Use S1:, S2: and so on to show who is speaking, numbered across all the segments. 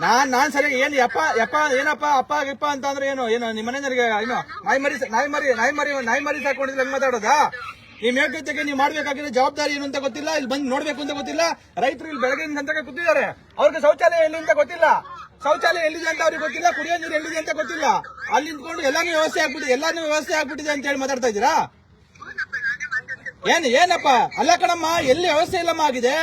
S1: ನಾನ್ ಸರಿ ಏನ್ ಏನಪ್ಪ ಅಪ್ಪ ಗಿಪ್ಪ ಅಂತ ಅಂದ್ರೆ ಏನು ನಿಮ್ಮ ಮನೆಯವರಿಗೆ ಏನು ನಾಯಿ ಮರಿ ಸಾಕೊಂಡಿದ್ರೆ ಹೆಂಗ್ ಮಾತಾಡೋದಾ? ನಿಮ್ ಯೋಗ್ಯತೆಗೆ ನೀವು ಮಾಡ್ಬೇಕಾಗಿರೋ ಜವಾಬ್ದಾರಿ ಏನು ಅಂತ ಗೊತ್ತಿಲ್ಲ, ಇಲ್ಲಿ ಬಂದು ನೋಡ್ಬೇಕು ಅಂತ ಗೊತ್ತಿಲ್ಲ. ರೈತರು ಇಲ್ಲಿ ಬೆಳಗಿನ ಗಂಟೆಗೆ ಕೂತಿದ್ದಾರೆ, ಅವ್ರಿಗೆ ಶೌಚಾಲಯ ಎಲ್ಲಿ ಅಂತ ಗೊತ್ತಿಲ್ಲ, ಶೌಚಾಲಯ ಎಲ್ಲಿದೆ ಅಂತ ಅವ್ರಿಗೆ ಗೊತ್ತಿಲ್ಲ, ಕುಡಿಯೋ ನೀರು ಎಲ್ಲಿದೆ ಅಂತ ಗೊತ್ತಿಲ್ಲ. ಅಲ್ಲಿ ನಿಂತ್ಕೊಂಡು ಎಲ್ಲಾನು ವ್ಯವಸ್ಥೆ ಆಗ್ಬಿಟ್ಟಿದೆ ಅಂತ ಹೇಳಿ ಮಾತಾಡ್ತಾ ಇದ್ದೀರಾ? ಏನಪ್ಪ ಅಲ್ಲ ಕಣಮ್ಮ, ಎಲ್ಲಿ ವ್ಯವಸ್ಥೆ ಇಲ್ಲಮ್ಮ ಆಗಿದೆ.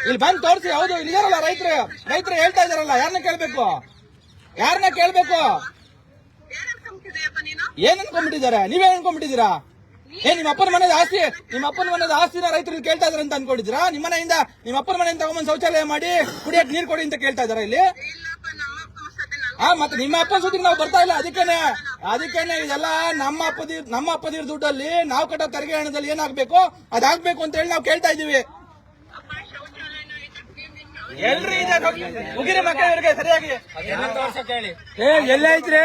S1: ಇಲ್ಲಿ ಬಂದು ತೋರಿಸಿ. ಹೌದು, ಇಲ್ಲಿದಾರಲ್ಲ ರೈತರು ಹೇಳ್ತಾ ಇದಾರಲ್ಲ, ಯಾರನ್ನ ಕೇಳ್ಬೇಕು? ಏನ್ ಅನ್ಕೊಂಡ್ಬಿಟ್ಟಿದ್ದಾರೆ? ನೀವೇನ್ ಅನ್ಕೊಂಡ್ಬಿಟ್ಟಿದ್ದೀರಾ? ನಿಮ್ಮ ಅಪ್ಪನ ಮನೆದ ಆಸ್ತಿನ ರೈತರು ಕೇಳ್ತಾ ಇದಾರೆ ಅಂತ ಅನ್ಕೊಂಡಿದ್ದೀರಾ? ನಿಮ್ಮ ಅಪ್ಪನ ಮನೆಯಿಂದ ತಗೊಂಬಂದ್ ಶೌಚಾಲಯ ಮಾಡಿ ಕುಡಿಯಕ್ ನೀರ್ ಕೊಡಿ ಅಂತ ಕೇಳ್ತಾ ಇದಾರ ಇಲ್ಲಿ? ಮತ್ತೆ ನಿಮ್ಮ ಅಪ್ಪನ ಸುದ್ದಿಗೆ ನಾವು ಬರ್ತಾ ಇಲ್ಲ. ಅದಕ್ಕೇನೆ ಇದೆಲ್ಲ ನಮ್ಮ ಅಪ್ಪದಿರ ದುಡ್ಡಲ್ಲಿ ನಾವು ಕಟ್ಟೋ ತೆರಿಗೆ ಹಣದಲ್ಲಿ ಏನಾಗ್ಬೇಕು ಅದಾಗ್ಬೇಕು ಅಂತ ಹೇಳಿ ನಾವು ಕೇಳ್ತಾ ಇದೀವಿ. ಎಲ್ರಿ ಮುಗಿರಿ ಮಕ್ಕಳಿಗೆ ಸರಿಯಾಗಿ ಎಲ್ಲ ಐತ್ರಿ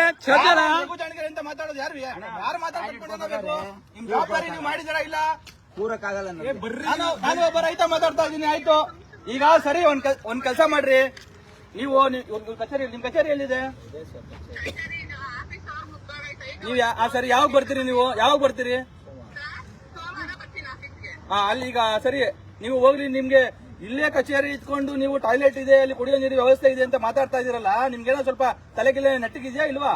S1: ಅಂತ ಮಾತಾಡೋದು ಯಾರು ಮಾತಾಡ್ಬೇಕು? ನಿಮ್ ಜವಾಬ್ದಾರಿ ನೀವು ಮಾಡಿದಾರ ಇಲ್ಲ? ಪೂರಕ್ಕಾಗಲ್ಲ. ನಾನು ಒಬ್ಬ ರೈತ ಮಾತಾಡ್ತಾ ಇದ್ದೀನಿ. ಆಯ್ತು, ಈಗ ಸರಿ ಒಂದ್ ಕೆಲಸ ಮಾಡ್ರಿ. ನೀವು ನಿಮ್ ಕಚೇರಿ ಎಲ್ಲಿದೆ? ನೀವು ಸರಿ ಯಾವಾಗ ಬರ್ತೀರಿ? ಯಾವಾಗ ಬರ್ತೀರಿ? ಅಲ್ಲಿ ಈಗ ಸರಿ ನೀವು ಹೋಗ್ರಿ. ನಿಮ್ಗೆ ಇಲ್ಲೇ ಕಚೇರಿ ಇಟ್ಕೊಂಡು ನೀವು ಟಾಯ್ಲೆಟ್ ಇದೆ, ಅಲ್ಲಿ ಕುಡಿಯೋ ನೀರು ವ್ಯವಸ್ಥೆ ಇದೆ ಅಂತ ಮಾತಾಡ್ತಾ ಇದೀರಲ್ಲ, ನಿಮ್ಗೇನೋ ಸ್ವಲ್ಪ ತಲೆಗಿಲೆ ನೆಟ್ಟಿಗಿದ್ಯಾ ಇಲ್ವಾ?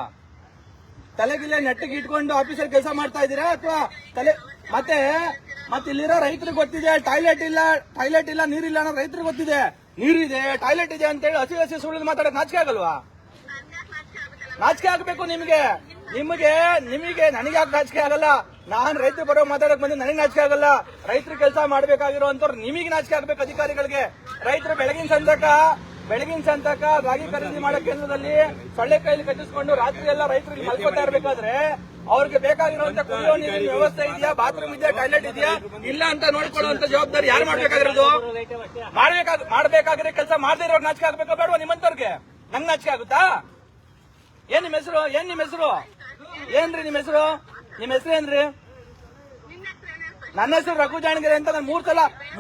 S1: ತಲೆಗಿಲೆ ನೆಟ್ಟಿಗೆ ಇಟ್ಕೊಂಡು ಆಫೀಸಲ್ಲಿ ಕೆಲಸ ಮಾಡ್ತಾ ಇದ್ದೀರಾ ಅಥವಾ ಮತ್ತೆ ಇಲ್ಲಿರೋ ರೈತರಿಗೆ ಗೊತ್ತಿದೆ ಟಾಯ್ಲೆಟ್ ಇಲ್ಲ ನೀರಿಲ್ಲ ಅನ್ನೋ ರೈತರಿಗೆ ಗೊತ್ತಿದೆ. ನೀರಿದೆ, ಟಾಯ್ಲೆಟ್ ಇದೆ ಅಂತ ಹೇಳಿ ಹಸಿ ಸುಳ್ಳು ಮಾತಾಡೋಕೆ ನಾಚಿಕೆ ಆಗಲ್ವಾ? ನಾಚಿಕೆ ಆಗ್ಬೇಕು ನಿಮಗೆ. ನನಗೆ ಯಾಕೆ ನಾಚಿಕೆ ಆಗಲ್ಲ? ನಾನ್ ರೈತರು ಬರೋ ಮಾತಾಡಕ್ ಬಂದು ನನಗೆ ನಾಚಿಕೆ ಆಗಲ್ಲ. ರೈತರು ಕೆಲಸ ಮಾಡ್ಬೇಕಾಗಿರುವಂತವ್ರು ನಿಮಗೆ ನಾಚಿಕೆ ಆಗ್ಬೇಕು. ಅಧಿಕಾರಿಗಳಿಗೆ ರೈತರು ಬೆಳಗಿನ ಸಂತಕ ರಾಗಿ ಖರೀದಿ ಮಾಡೋ ಕೇಂದ್ರದಲ್ಲಿ ಸೊಳ್ಳೆ ಕೈಲಿ ಕಚ್ಚಿಸ್ಕೊಂಡು ರಾತ್ರಿ ಎಲ್ಲ ರೈತರಿಗೆ ಮಲ್ಕೋತಾ ಇರ್ಬೇಕಾದ್ರೆ ಅವ್ರಿಗೆ ಬೇಕಾಗಿರುವಂತ ಕುಡಿಯೋ ನೀರಿನ ವ್ಯವಸ್ಥೆ ಇದೆಯಾ, ಬಾತ್ರೂಮ್ ಇದೆಯಾ, ಟಾಯ್ಲೆಟ್ ಇದೆಯಾ ಇಲ್ಲ ಅಂತ ನೋಡ್ಕೊಳ್ಳುವಂತ ಜವಾಬ್ದಾರಿ ಯಾರು ಮಾಡ್ಬೇಕಾಗಿರೋದು? ಮಾಡ್ಬೇಕಾಗಿರೋ ಕೆಲಸ ಮಾಡದೇ ಇರೋರು ನಾಚಿಕೆ ಆಗ್ಬೇಕೋ ಬೇಡವಾ ನಿಮ್ಮಂತವ್ರಿಗೆ? ನಂಗ್ ನಾಚಿಕೆ ಆಗುತ್ತಾ? ಏನ್ ನಿಮ್ಮ ಹೆಸರು? ಏನ್ರಿ ನಿಮ್ಮ ಹೆಸರು? ಏನ್ರಿ? ನನ್ನ ಹೆಸರು ರಘು ಜಾಣಗೆರೆ ಅಂತ. ನಾನು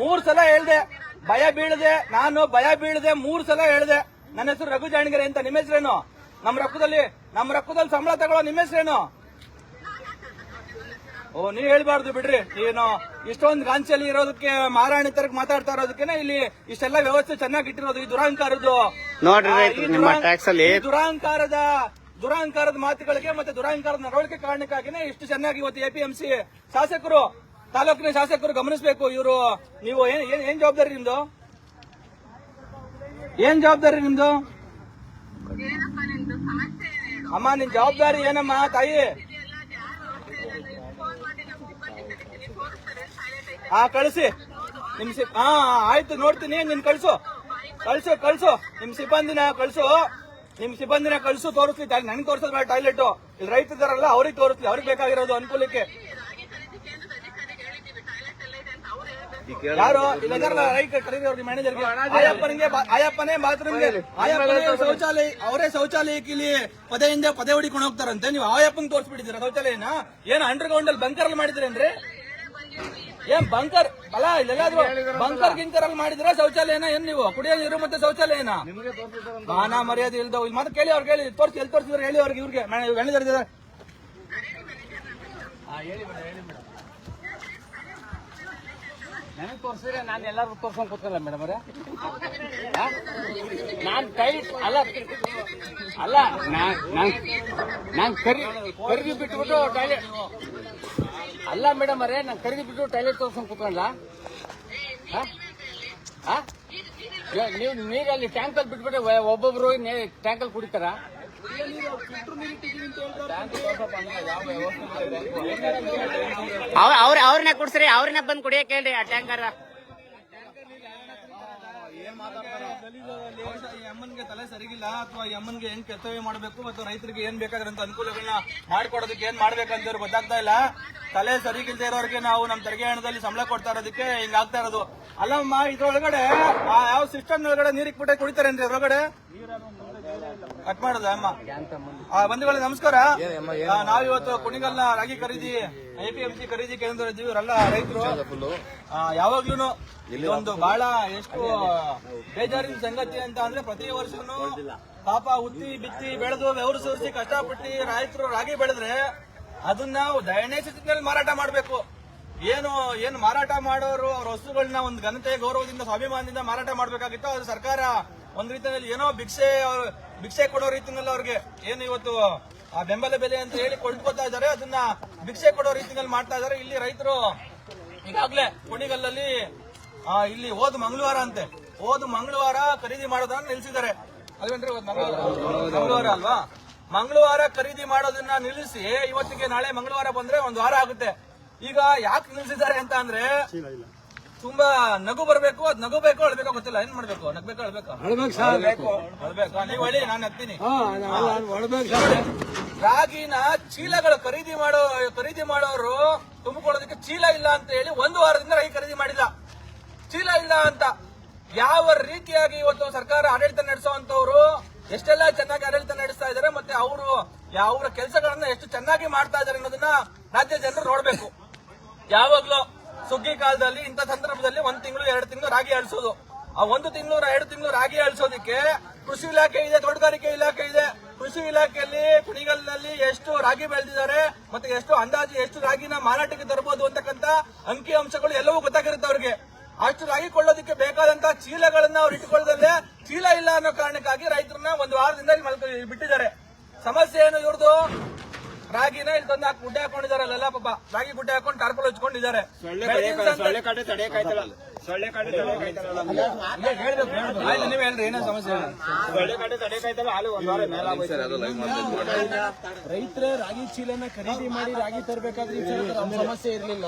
S1: ಮೂರ್ ಸಲ ಹೇಳ್ದೆ, ಭಯ ಬೀಳದೆ 3 ಸಲ ಹೇಳ್ದೆ ನನ್ನ ಹೆಸರು ರಘು ಜಾಣಗೆರೆ ಅಂತ. ನಿಮ್ಮ ಹೆಸರೇನು? ನಮ್ಮ ರೊಕ್ಕದಲ್ಲಿ ಸಂಬಳ ತಗೊಳ್ಳೋ ನಿಮ್ಮ ಹೆಸರೇನು? ನೀವ್ ಹೇಳ್ಬಾರ್ದು ಬಿಡ್ರಿ. ಏನು ಇಷ್ಟೊಂದು ಗಾಂಚಲಿ ಇರೋದಕ್ಕೆ, ಮಾರಾಣಿ ತರಕ್ ಮಾತಾಡ್ತಾ ಇರೋದಕ್ಕೆ ಇಲ್ಲಿ ಇಷ್ಟೆಲ್ಲ ವ್ಯವಸ್ಥೆ ಚೆನ್ನಾಗಿ ಇಟ್ಟಿರೋದು ಈ ದುರಹಂಕಾರದ್ದು ದುರಹಂಕಾರದ ಮಾತುಗಳಿಗೆ ಮತ್ತೆ ದುರಹಂಕಾರದ ನಡವಳಿಕೆ ಕಾರಣಕ್ಕಾಗಿನೇ ಇಷ್ಟು ಚೆನ್ನಾಗಿ ಇವತ್ತು ಎಪಿಎಂಸಿ ಶಾಸಕರು, ತಾಲೂಕಿನ ಶಾಸಕರು ಗಮನಿಸಬೇಕು. ನೀವು ಏನ್ ಜವಾಬ್ದಾರಿ ನಿಮ್ದು? ಅಮ್ಮ ನಿನ್ ಜವಾಬ್ದಾರಿ ಏನಮ್ಮ ತಾಯಿ? ಕಳಿಸಿ ಆಯ್ತು ನೋಡ್ತೀನಿ. ನೀನ್ ಕಳ್ಸು ನಿಮ್ ಸಿಬ್ಬಂದಿನ ಕಳ್ಸು ತೋರಿಸ್ಲಿ. ನನಗೆ ತೋರಿಸೋದ್ ಬೇಡ ಟಾಯ್ಲೆಟ್. ಇಲ್ಲಿ ರೈತ ಇದಾರಲ್ಲ ಅವ್ರಿಗೆ ತೋರಿಸ್ಲಿ, ಅವ್ರಿಗೆ ಬೇಕಾಗಿರೋದು ಅನುಕೂಲಕ್ಕೆ. ಯಾರು ಇದಾರಲ್ಲ ರೈತ ಕರೀರಿ ಮ್ಯಾನೇಜರ್ಗೆ, ಆಯಪ್ಪನೇ ಬಾತ್ರೂಮ್ಗೆ, ಶೌಚಾಲಯ ಅವರೇ ಶೌಚಾಲಯಕ್ಕೆ ಇಲ್ಲಿ ಪದೇ ಹೊಡಿಕೊಂಡು ಹೋಗ್ತಾರಂತೆ. ನೀವು ಆಯಪ್ಪಂಗೆ ತೋರಿಸ್ಬಿಟ್ಟಿದ್ದೀರಾ ಶೌಚಾಲಯನ? ಏನ್ ಅಂಡರ್ ಗ್ರೌಂಡ್ ಅಲ್ಲಿ ಬಂಕರ್ ಅಲ್ಲಿ ಮಾಡಿದ್ರೇನ್ರಿ? ಏನ್ ಬಂಕರ್ ಅಲ್ಲ, ಇಲ್ಲೆಲ್ಲಾದ್ರು ಬಂಕರ್ ಗಿಂಕರ್ ಅಲ್ಲಿ ಮಾಡಿದ್ರ ಶೌಚಾಲಯನ? ಏನ್ ನೀವು ಕುಡಿಯೋ ನೀರು ಮತ್ತೆ ಶೌಚಾಲಯನ? ಮಾನ ಮರ್ಯಾದೆ ಇಲ್ದವ್ ಇಲ್ಲಿ ಮತ್ತೆ ಕೇಳಿ, ಅವ್ರು ಕೇಳಿ ತೋರಿಸಿ, ಎಲ್ಲಿ ತೋರಿಸಿದ್ರೆ ಹೇಳಿ ಅವ್ರಿಗೆ, ಇವ್ರಿಗೆ ಮ್ಯಾನೇಜರ್ ನನಗೆ ತೋರಿಸಿದ್ರೆ ನಾನು ಎಲ್ಲರೂ ತೋರ್ಸ್ಕೊಂಡ್ ಕೂತ್ಕಲ್ಲ ಮೇಡಮ್ ಅವರೇ. ನಾನ್ ಟೈಟ್ ಅಲ್ಲ ನಾನ್ ಖರೀದಿ ಬಿಟ್ಬಿಟ್ಟು ಟಾಯ್ಲೆಟ್ ಅಲ್ಲ ಮೇಡಮ್ ಅವರೇ, ನಾನು ಖರೀದಿ ಬಿಟ್ಟು ಟಾಯ್ಲೆಟ್ ತೋರ್ಸ್ಕೊಂಡ್ ಕೂತ್ಕೊಂಡ್ಲ? ನೀವು ನೀರಲ್ಲಿ ಟ್ಯಾಂಕಲ್ಲಿ ಬಿಟ್ಬಿಟ್ಟು ಒಬ್ಬೊಬ್ರು ಟ್ಯಾಂಕಲ್ಲಿ ಕುಡಿತಾರ?
S2: ಅವ್ರನ್ನ ಕುಡ್ಸ್ರಿ, ಅವ್ರನ್ನ ಬಂದ್ ಕುಡಿಯಕ್ ಹೇಳ್ರಿ ಆ ಟ್ಯಾಂಕರ್.
S1: ಅಮ್ಮನ್ಗೆ ತಲೆ ಸರಿಗಿಲ್ಲ ಅಥವಾ ಅಮ್ಮನ್ಗೆ ಹೆಂಗ್ ಕರ್ತವ್ಯ ಮಾಡಬೇಕು ಮತ್ತು ರೈತರಿಗೆ ಏನ್ ಬೇಕಾಗಿರೋಂತ ಅನುಕೂಲಗಳನ್ನ ಮಾಡ್ಕೊಡೋದಕ್ಕೆ ಏನ್ ಮಾಡ್ಬೇಕಂತ ಗೊತ್ತಾಗ್ತಾ ಇಲ್ಲ. ತಲೆ ಸರಿಗಿಲ್ದೇ ಇರೋರಿಗೆ ನಾವು ನಮ್ ತೆರಿಗೆ ಹಣದಲ್ಲಿ ಸಂಬಳ ಕೊಡ್ತಾ ಇರೋದಕ್ಕೆ ಹಿಂಗ ಆಗ್ತಾ ಇರೋದು. ಅಲ್ಲಮ್ಮ, ಇದ್ರೊಳಗಡೆ ಯಾವ ಸಿಸ್ಟಮ್ ಒಳಗಡೆ ನೀರಿಗೆ ಬಿಟ್ಟೆ ಕುಡಿತಾರೇನ್ರಿ? ಅದ್ರೊಳಗಡೆ ಕಟ್ ಮಾಡೋದ ಅಮ್ಮ ಬಂಧುಗಳೇ ನಮಸ್ಕಾರ. ನಾವಿವತ್ತು ಕುಣಿಗಲ್ನ ರಾಗಿ ಖರೀದಿ APMC ಖರೀದಿ ಕೇಂದ್ರ ಇದ್ದೀವಿ. ಇವರೆಲ್ಲ ರೈತರು. ಯಾವಾಗ್ಲೂ ಇದೊಂದು ಬಹಳ ಎಷ್ಟು ಬೇಜಾರಿನ ಸಂಗತಿ ಅಂತ ಅಂದ್ರೆ ಪ್ರತಿ ವರ್ಷನೂ ಪಾಪ ಉತ್ತಿ ಬಿತ್ತಿ ಬೆಳೆದು ಬೆವರು ಸುರಿಸಿ ಕಷ್ಟಪಟ್ಟು ರೈತರು ರಾಗಿ ಬೆಳೆದ್ರೆ ಅದನ್ನ ದಯನೀಯ ಸ್ಥಿತಿಯಲ್ಲಿ ಮಾರಾಟ ಮಾಡಬೇಕು. ಏನು ಮಾರಾಟ ಮಾಡೋರು ಅವ್ರ ವಸ್ತುಗಳನ್ನ ಒಂದು ಘನತೆ ಗೌರವದಿಂದ ಸ್ವಾಭಿಮಾನದಿಂದ ಮಾರಾಟ ಮಾಡಬೇಕಾಗಿತ್ತು. ಅದು ಸರ್ಕಾರ ಒಂದ್ ರೀತಿಯಲ್ಲಿ ಏನೋ ಭಿಕ್ಷೆ ಕೊಡೋ ರೀತಿಯಲ್ಲಿ ಅವ್ರಿಗೆ ಏನು ಇವತ್ತು ಆ ಬೆಂಬಲ ಬೆಲೆ ಅಂತ ಹೇಳಿ ಕೊಂಡ್ಕೊತಾ ಇದಾರೆ, ಅದನ್ನ ಭಿಕ್ಷೆ ಕೊಡೋ ರೀತಿಯಲ್ಲಿ ಮಾಡ್ತಾ ಇದಾರೆ. ಇಲ್ಲಿ ರೈತರು ಈಗಾಗಲೇ ಕುಣಿಗಲ್ಲಲ್ಲಿ ಇಲ್ಲಿ ಹೋದ ಮಂಗಳವಾರ ಖರೀದಿ ಮಾಡೋದನ್ನ ನಿಲ್ಸಿದ್ದಾರೆ. ಅಲ್ವೇನ್ರಿ? ಮಂಗಳವಾರ ಅಲ್ವಾ? ಮಂಗಳವಾರ ಖರೀದಿ ಮಾಡೋದನ್ನ ನಿಲ್ಲಿಸಿ ಇವತ್ತಿಗೆ ನಾಳೆ ಮಂಗಳವಾರ ಬಂದ್ರೆ ಒಂದು ವಾರ ಆಗುತ್ತೆ. ಈಗ ಯಾಕೆ ನಿಲ್ಸಿದ್ದಾರೆ ಅಂತ ಅಂದ್ರೆ ತುಂಬಾ ನಗು ಬರ್ಬೇಕು, ಅದ್ ನಗುಬೇಕು ಅಳ್ಬೇಕೋ ಗೊತ್ತಿಲ್ಲ. ಏನ್ ಮಾಡ್ಬೇಕು? ನಗ್ಬೇಕು ಅಳ್ಬೇಕಾ? ನೀವು ಹೇಳಿ, ನಾನು ನಗ್ತೀನಿ. ರಾಗಿನ ಚೀಲಗಳು ಖರೀದಿ ಮಾಡೋರು ತುಂಬಿಕೊಳ್ಳೋದಕ್ಕೆ ಚೀಲ ಇಲ್ಲ ಅಂತ ಹೇಳಿ ಒಂದು ವಾರದಿಂದ ರಾಗಿ ಖರೀದಿ ಮಾಡಿಲ್ಲ. ಚೀಲ ಇಲ್ಲ ಅಂತ ಯಾವ ರೀತಿಯಾಗಿ ಇವತ್ತು ಸರ್ಕಾರ ಆಡಳಿತ ನಡೆಸುವಂತವ್ರು ಎಷ್ಟೆಲ್ಲ ಚೆನ್ನಾಗಿ ಆಡಳಿತ ನಡೆಸ್ತಾ ಇದ್ದಾರೆ, ಮತ್ತೆ ಅವರ ಕೆಲಸಗಳನ್ನ ಎಷ್ಟು ಚೆನ್ನಾಗಿ ಮಾಡ್ತಾ ಇದ್ದಾರೆ ಅನ್ನೋದನ್ನ ರಾಜ್ಯ ಜನರು ನೋಡ್ಬೇಕು. ಯಾವಾಗ್ಲೂ ಸುಗ್ಗಿ ಕಾಲದಲ್ಲಿ ಇಂಥ ಸಂದರ್ಭದಲ್ಲಿ 1 ತಿಂಗಳು 2 ತಿಂಗಳು ರಾಗಿ ಅಳಿಸೋದು. ಆ 1 ತಿಂಗಳು 2 ತಿಂಗಳು ರಾಗಿ ಅಳಿಸೋದಕ್ಕೆ ಕೃಷಿ ಇಲಾಖೆ ಇದೆ, ತೋಟಗಾರಿಕೆ ಇಲಾಖೆ ಇದೆ. ಕೃಷಿ ಇಲಾಖೆಯಲ್ಲಿ ಕುಣಿಗಲ್ನಲ್ಲಿ ಎಷ್ಟು ರಾಗಿ ಬೆಳೆದಿದ್ದಾರೆ ಮತ್ತೆ ಎಷ್ಟು ರಾಗಿನ ಮಾರಾಟಕ್ಕೆ ತರಬಹುದು ಅಂತಕ್ಕಂಥ ಅಂಕಿ ಅಂಶಗಳು ಎಲ್ಲವೂ ಗೊತ್ತಾಗಿರುತ್ತೆ ಅವ್ರಿಗೆ. ಅಷ್ಟು ರಾಗಿ ಕೊಳ್ಳೋದಕ್ಕೆ ಬೇಕಾದಂತ ಚೀಲಗಳನ್ನ ಅವ್ರು ಇಟ್ಕೊಳ್ಳದಲ್ಲೇ ಚೀಲ ಇಲ್ಲ ಅನ್ನೋ ಕಾರಣಕ್ಕಾಗಿ ರೈತರನ್ನ ಒಂದು ವಾರದಿಂದ ಇಲ್ಲಿ ಬಿಟ್ಟಿದ್ದಾರೆ. ಸಮಸ್ಯೆ ಏನು ಇವ್ರದ್ದು? ರಾಗಿನ ಇಲ್ಲಿ ತಂದು ಗುಡ್ಡೆ ಹಾಕೊಂಡಿದಾರಲ್ಲ ಪಾಪ, ರಾಗಿ ಗುಡ್ಡೆ ಹಾಕೊಂಡು ಟಾರ್ಪಲ್ ಹಚ್ಕೊಂಡಿದ್ದಾರೆ. ನೀವ್ ಹೇಳ್ರಿ ಏನೋ ಸಮಸ್ಯೆ?
S3: ರೈತರ ರಾಗಿ ಚೀಲನ ಖರೀದಿ ಮಾಡಿ ರಾಗಿ ತರಬೇಕಾದ್ರೆ ಸಮಸ್ಯೆ ಇರ್ಲಿಲ್ಲ.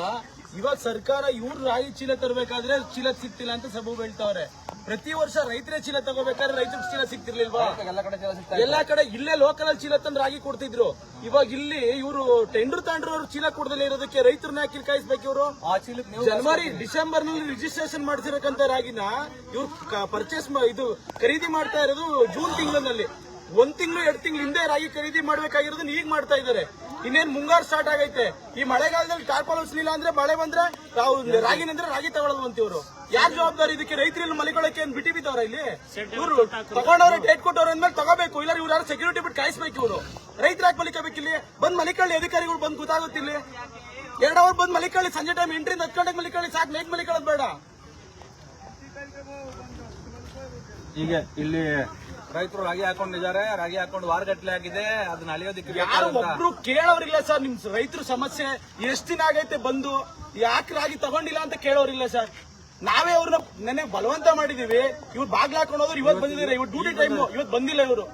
S3: ಇವಾಗ ಸರ್ಕಾರ ಇವ್ರು ರಾಗಿ ಚೀಲ ತರಬೇಕಾದ್ರೆ ಚೀಲ ಸಿಗ್ತಿಲ್ಲ ಅಂತ ಸಬೂಬ್ ಹೇಳ್ತಾವ್ರೆ. ಪ್ರತಿ ವರ್ಷ ರೈತರೇ ಚೀಲ ತಗೋಬೇಕಾದ್ರೆ ರೈತರಿಗೆ ಚೀಲ ಸಿಗ್ತಿರ್ಲಿಲ್ವಾ? ಎಲ್ಲಾ ಕಡೆ ಇಲ್ಲೇ ಲೋಕಲ್ ಅಲ್ಲಿ ಚೀಲ ತಂದು ರಾಗಿ ಕೊಡ್ತಿದ್ರು. ಇವಾಗ ಇಲ್ಲಿ ಇವರು ಟೆಂಡರ್ ತಗೊಂಡ್ರು ಚೀಲ ಕೊಡದಲ್ಲೇ ಇರೋದಕ್ಕೆ ರೈತರನ್ನ ಕಿರ್ಕಾಯಿಸ್ಬೇಕು. ಇವರು ಜನವರಿ ಡಿಸೆಂಬರ್ ನಲ್ಲಿ ರಿಜಿಸ್ಟ್ರೇಷನ್ ಮಾಡಿಸಿರಕ್ಕಂತ ರಾಗಿನ ಇವ್ರು ಪರ್ಚೇಸ್ ಖರೀದಿ ಮಾಡ್ತಾ ಇರೋದು ಜೂನ್ ತಿಂಗಳಿನಲ್ಲಿ. 1 ತಿಂಗಳು 2 ತಿಂಗಳು ಹಿಂದೆ ರಾಗಿ ಖರೀದಿ ಮಾಡ್ಬೇಕಾಗಿರೋದನ್ನ ಈಗ ಮಾಡ್ತಾ ಇದ್ದಾರೆ. ಇನ್ನೇನ್ ಮುಂಗಾರು ಸ್ಟಾರ್ಟ್ ಆಗೈತೆ. ಈ ಮಳೆಗಾಲದಲ್ಲಿ ಟಾರ್ಪಲ್ ಹೊಲಿಸಲಿಲ್ಲ ಅಂದ್ರೆ ಮಳೆ ಬಂದ್ರೆ ರಾಗಿ ನಿಂದ್ರೆ ರಾಗಿ ತಗೊಳ್ಳೋದು ಇವರು ಯಾರು ಜವಾಬ್ದಾರಿ? ಇದಕ್ಕೆ ರೈತರಲ್ಲಿ ಮಲಿಕೊಳ್ಳಕ್ಕೆ ಏನ್ ಬಿಟ್ಟಿಬಿದ್ದವ್ರ? ಇಲ್ಲಿ ಇವರು ತಗೊಂಡವ್ರೆ, ಡೇಟ್ ಕೊಟ್ಟವ್ರ ಅಂದ್ಮೇಲೆ ತಗೋಬೇಕು. ಇಲ್ಲ ಇವ್ರು ಯಾರು ಸೆಕ್ಯೂರಿಟಿ ಬಿಟ್ಟು ಕಾಯಿಸ್ಬೇಕು. ಇವರು ರೈತರ ಯಾಕೆ ಮಲಿಕಬೇಕು? ಇಲ್ಲಿ ಬಂದ್ ಮಲಿಕಳ್ಳಿ ಅಧಿಕಾರಿಗಳು ಬಂದ್ ಗೊತ್ತಾಗುತ್ತಿಲ್ಲ. 2 ಅವರ್ ಬಂದ್ ಮಲಿಕಳ್ಳಿ, ಸಂಜೆ ಟೈಮ್ 8 ರಿಂದ 10 ಗಂಟೆಗೆ ಮಲಿಕಳ್ಳಿ ಸಾಕು, ನೈಟ್ ಮಲಿಕೊಳ್ಳೋದು ಬೇಡ.
S1: ಹೀಗೆ ಇಲ್ಲಿ ರೈತರು ರಾಗಿ ಹಾಕೊಂಡಿದ್ದಾರೆ. ರಾಗಿ ಹಾಕೊಂಡು ವಾರಗಟ್ಲೆ ಆಗಿದೆ. ಅದನ್ನ ಅಳಿಯೋದಕ್ಕೆ
S3: ಒಬ್ರು ಕೇಳೋರಿಲ್ಲ ಸರ್. ನಿಮ್ ರೈತರ ಸಮಸ್ಯೆ ಎಷ್ಟ್ ದಿನ ಆಗೈತೆ ಬಂದು ಯಾಕೆ ರಾಗಿ ತಗೊಂಡಿಲ್ಲ ಅಂತ ಕೇಳೋರಿಲ್ಲ ಸರ್. ನಾವೇ ಅವ್ರನ್ನ ನೆನ್ನೆ ಬಲವಂತ ಮಾಡಿದೀವಿ. ಇವ್ರು ಬಾಗ್ಲ ಹಾಕೊಂಡು ಹೋದ್ರು. ಇವತ್ತು ಬಂದಿದ್ದಾರೆ. ಇವ್ರು ಡ್ಯೂಟಿ ಟೈಮ್ ಇವತ್ತು ಬಂದಿಲ್ಲ. ಇವರು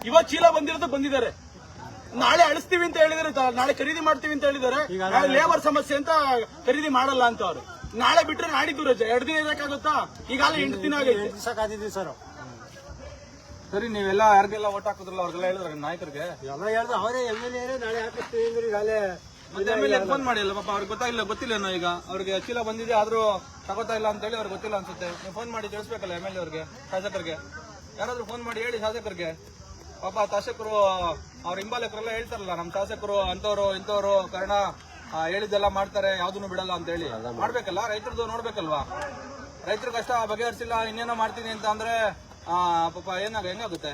S3: ಇವತ್ತು ಚೀಲ ಬಂದಿರೋದು ಬಂದಿದ್ದಾರೆ. ನಾಳೆ ಅಳಿಸ್ತೀವಿ ಅಂತ ಹೇಳಿದಾರೆ, ನಾಳೆ ಖರೀದಿ ಮಾಡ್ತೀವಿ ಅಂತ ಹೇಳಿದಾರೆ. ಲೇಬರ್ ಸಮಸ್ಯೆ ಅಂತ ಖರೀದಿ ಮಾಡಲ್ಲ ಅಂತ ಅವ್ರು. ನಾಳೆ ಬಿಟ್ರೆ ನಾಡಿದ್ದು ರಜೆ. 2 ದಿನ ಇರಕ್ಕಾಗುತ್ತಾ? ಈಗಾಗಲೇ 8 ದಿನ ಆಗೈತೆ ಸರ್.
S1: ಸರಿ, ನೀವೆಲ್ಲ ಯಾರಿಗೆಲ್ಲ ಓಟ್ ಹಾಕಿದ್ರಲ್ಲ ಅವ್ರಿಗೆಲ್ಲ ಹೇಳಿದ್ರೆ ನಾಯಕರಿಗೆ
S3: ಎಲ್ಲ ಹೇಳ್ದ ಅವರೇ MLA ನಾಳೆ ಹಾಕಿಸ್ತೀವಿ
S1: ಮತ್ತೆ MLA ಫೋನ್ ಮಾಡಿಲ್ಲ ಪಾಪ. ಅವ್ರಿಗೆ ಗೊತ್ತಿಲ್ಲ ಈಗ ಅವ್ರಿಗೆ ಚೀಲ ಬಂದಿದೆ ಆದ್ರೂ ತಗೋತಾ ಇಲ್ಲ ಅಂತ ಹೇಳಿ ಅವ್ರಿಗೆ ಗೊತ್ತಿಲ್ಲ ಅನ್ಸುತ್ತೆ. ನೀವು ಫೋನ್ ಮಾಡಿ ತಿಳಿಸ್ಬೇಕಲ್ಲ MLA ಅವ್ರಿಗೆ, ಶಾಸಕರಿಗೆ. ಯಾರಾದ್ರೂ ಫೋನ್ ಮಾಡಿ ಹೇಳಿ ಶಾಸಕರಿಗೆ. ಪಾಪ ಶಾಸಕರು ಅವ್ರ ಹಿಂಬಾಲಕರೆಲ್ಲ ಹೇಳ್ತಾರಲ್ಲ, ನಮ್ ಶಾಸಕರು ಅಂತವ್ರು ಇಂಥವ್ರು ಕಾರಣ ಹೇಳಿದ್ದೆಲ್ಲ ಮಾಡ್ತಾರೆ, ಯಾವ್ದನ್ನು ಬಿಡಲ್ಲ ಅಂತ ಹೇಳಿ. ಮಾಡ್ಬೇಕಲ್ಲ, ರೈತರದ್ದು ನೋಡ್ಬೇಕಲ್ವಾ? ರೈತರ ಕಷ್ಟ ಬಗೆಹರಿಸಿಲ್ಲ, ಇನ್ನೇನೋ ಮಾಡ್ತೀನಿ ಅಂತ ಅಂದ್ರೆ ಪಾಪ ಹೆಂಗಾಗುತ್ತೆ?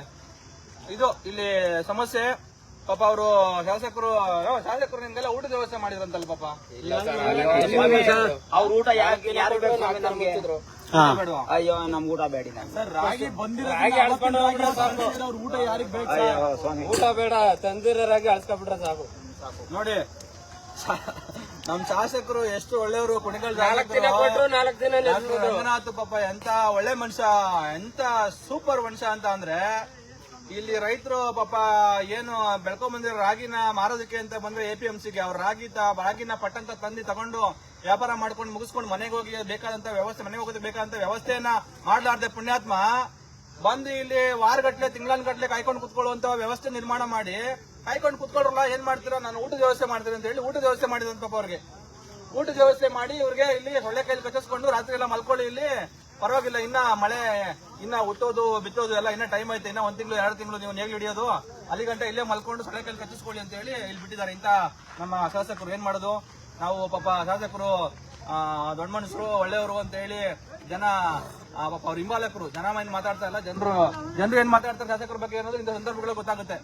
S1: ಇದು ಇಲ್ಲಿ ಸಮಸ್ಯೆ. ಪಾಪ ಅವರು ಶಾಸಕರು ನಿಮ್ಗೆಲ್ಲ ಊಟದ ವ್ಯವಸ್ಥೆ ಮಾಡಿದ್ರಂತಲ್ಲ ಪಾಪ.
S2: ಅವ್ರ ಊಟ ಅಯ್ಯೋ ನಮ್ಗೆ ಊಟ ಬೇಡಿ
S3: ಸರ್. ರಾಗಿ ಬಂದಿರೋ ಊಟ ಯಾರಿಗ್ ಬೇಕು?
S2: ಊಟ ಬೇಡ, ತಂದಿರೋ ರಾಗಿ ಅಳ್ಸ್ಕೊಬಿಟ್ರೆ ಸಾಕು.
S1: ನೋಡಿ, ನಮ್ ಶಾಸಕರು ಎಷ್ಟು ಒಳ್ಳೆಯವರು. ಕುಣಿಗಲ್
S2: 4 ದಿನ
S1: ರಂಗನಾಥ್ ಪಾಪ ಎಂತ ಒಳ್ಳೆ ಮನುಷ್ಯ, ಎಂತ ಸೂಪರ್ ಮನುಷ್ಯ ಅಂತ ಅಂದ್ರೆ, ಇಲ್ಲಿ ರೈತರು ಪಾಪ ಏನು ಬೆಳ್ಕೊಂಡ್ ಬಂದಿರೋ ರಾಗಿನ ಮಾರೋದಕ್ಕೆ ಅಂತ ಬಂದ್ರೆ APMCಗೆ ಅವ್ರ ರಾಗಿನ ಪಟ್ಟಂತ ತಗೊಂಡು ವ್ಯಾಪಾರ ಮಾಡ್ಕೊಂಡು ಮುಗಿಸ್ಕೊಂಡು ಮನೆಗೆ ಹೋಗಿ ಬೇಕಾದಂತ ವ್ಯವಸ್ಥೆ, ಮನೆಗೆ ಹೋಗೋದಕ್ಕೆ ಬೇಕಾದಂತ ವ್ಯವಸ್ಥೆಯನ್ನ ಮಾಡ್ಲಾರ್ದೆ ಪುಣ್ಯಾತ್ಮ ಬಂದು ಇಲ್ಲಿ ವಾರಗಟ್ಲೆ ತಿಂಗಳನ್ಗಟ್ಲೆ ಕಾಯ್ಕೊಂಡು ಕುತ್ಕೊಳ್ಳುವಂತ ವ್ಯವಸ್ಥೆ ನಿರ್ಮಾಣ ಮಾಡಿ ಕಾಯ್ಕೊಂಡು ಕುತ್ಕೊಳ್ಳಲ್ಲ. ಏನ್ ಮಾಡ್ತೀರಾ? ನಾನು ಊಟದ ವ್ಯವಸ್ಥೆ ಮಾಡ್ತೀನಿ ಅಂತ ಹೇಳಿ ಊಟದ ವ್ಯವಸ್ಥೆ ಮಾಡಿದಂತ ಪಾಪ ಅವ್ರಿಗೆ. ಊಟದ ವ್ಯವಸ್ಥೆ ಮಾಡಿ ಇವ್ರಿಗೆ ಇಲ್ಲಿ ಸೊಳ್ಳೆ ಕೈಲಿ ಕಚ್ಚಿಸ್ಕೊಂಡು ರಾತ್ರಿ ಎಲ್ಲ ಮಲ್ಕೊಳ್ಳಿ ಇಲ್ಲಿ ಪರವಾಗಿಲ್ಲ, ಇನ್ನ ಮಳೆ ಇನ್ನ ಹುಟ್ಟೋದು ಬಿತ್ತೋದು ಎಲ್ಲ ಇನ್ನ ಟೈಮ್ ಐತೆ, ಇನ್ನ 1 ತಿಂಗಳು 2 ತಿಂಗಳು ನೀವು ನೇಗ್ಲು ಹಿಡಿಯೋದು, ಅಲ್ಲಿ ಗಂಟ ಇಲ್ಲೇ ಮಲ್ಕೊಂಡು ಸೊಳ್ಳೆಕಾಯಿ ಕಚ್ಚಿಸ್ಕೊಳ್ಳಿ ಅಂತ ಹೇಳಿ ಇಲ್ಲಿ ಬಿಟ್ಟಿದ್ದಾರೆ ಇಂತ ನಮ್ಮ ಶಾಸಕರು. ಏನ್ ಮಾಡೋದು ನಾವು, ಪಾಪ ಶಾಸಕರು ದೊಡ್ಡ ಮನುಷ್ಯರು ಒಳ್ಳೆಯವರು ಅಂತ ಹೇಳಿ ಜನ ಪಾಪ ಅವ್ರ ಹಿಂಬಾಲಕರು ಜನ ಏನ್ ಮಾತಾಡ್ತಾ ಇಲ್ಲ, ಜನರು ಏನ್ ಮಾತಾಡ್ತಾರೆ ಶಾಸಕರ ಬಗ್ಗೆ ಅನ್ನೋದು ಇಂಥ ಸಂದರ್ಭಗಳು ಗೊತ್ತಾಗುತ್ತೆ.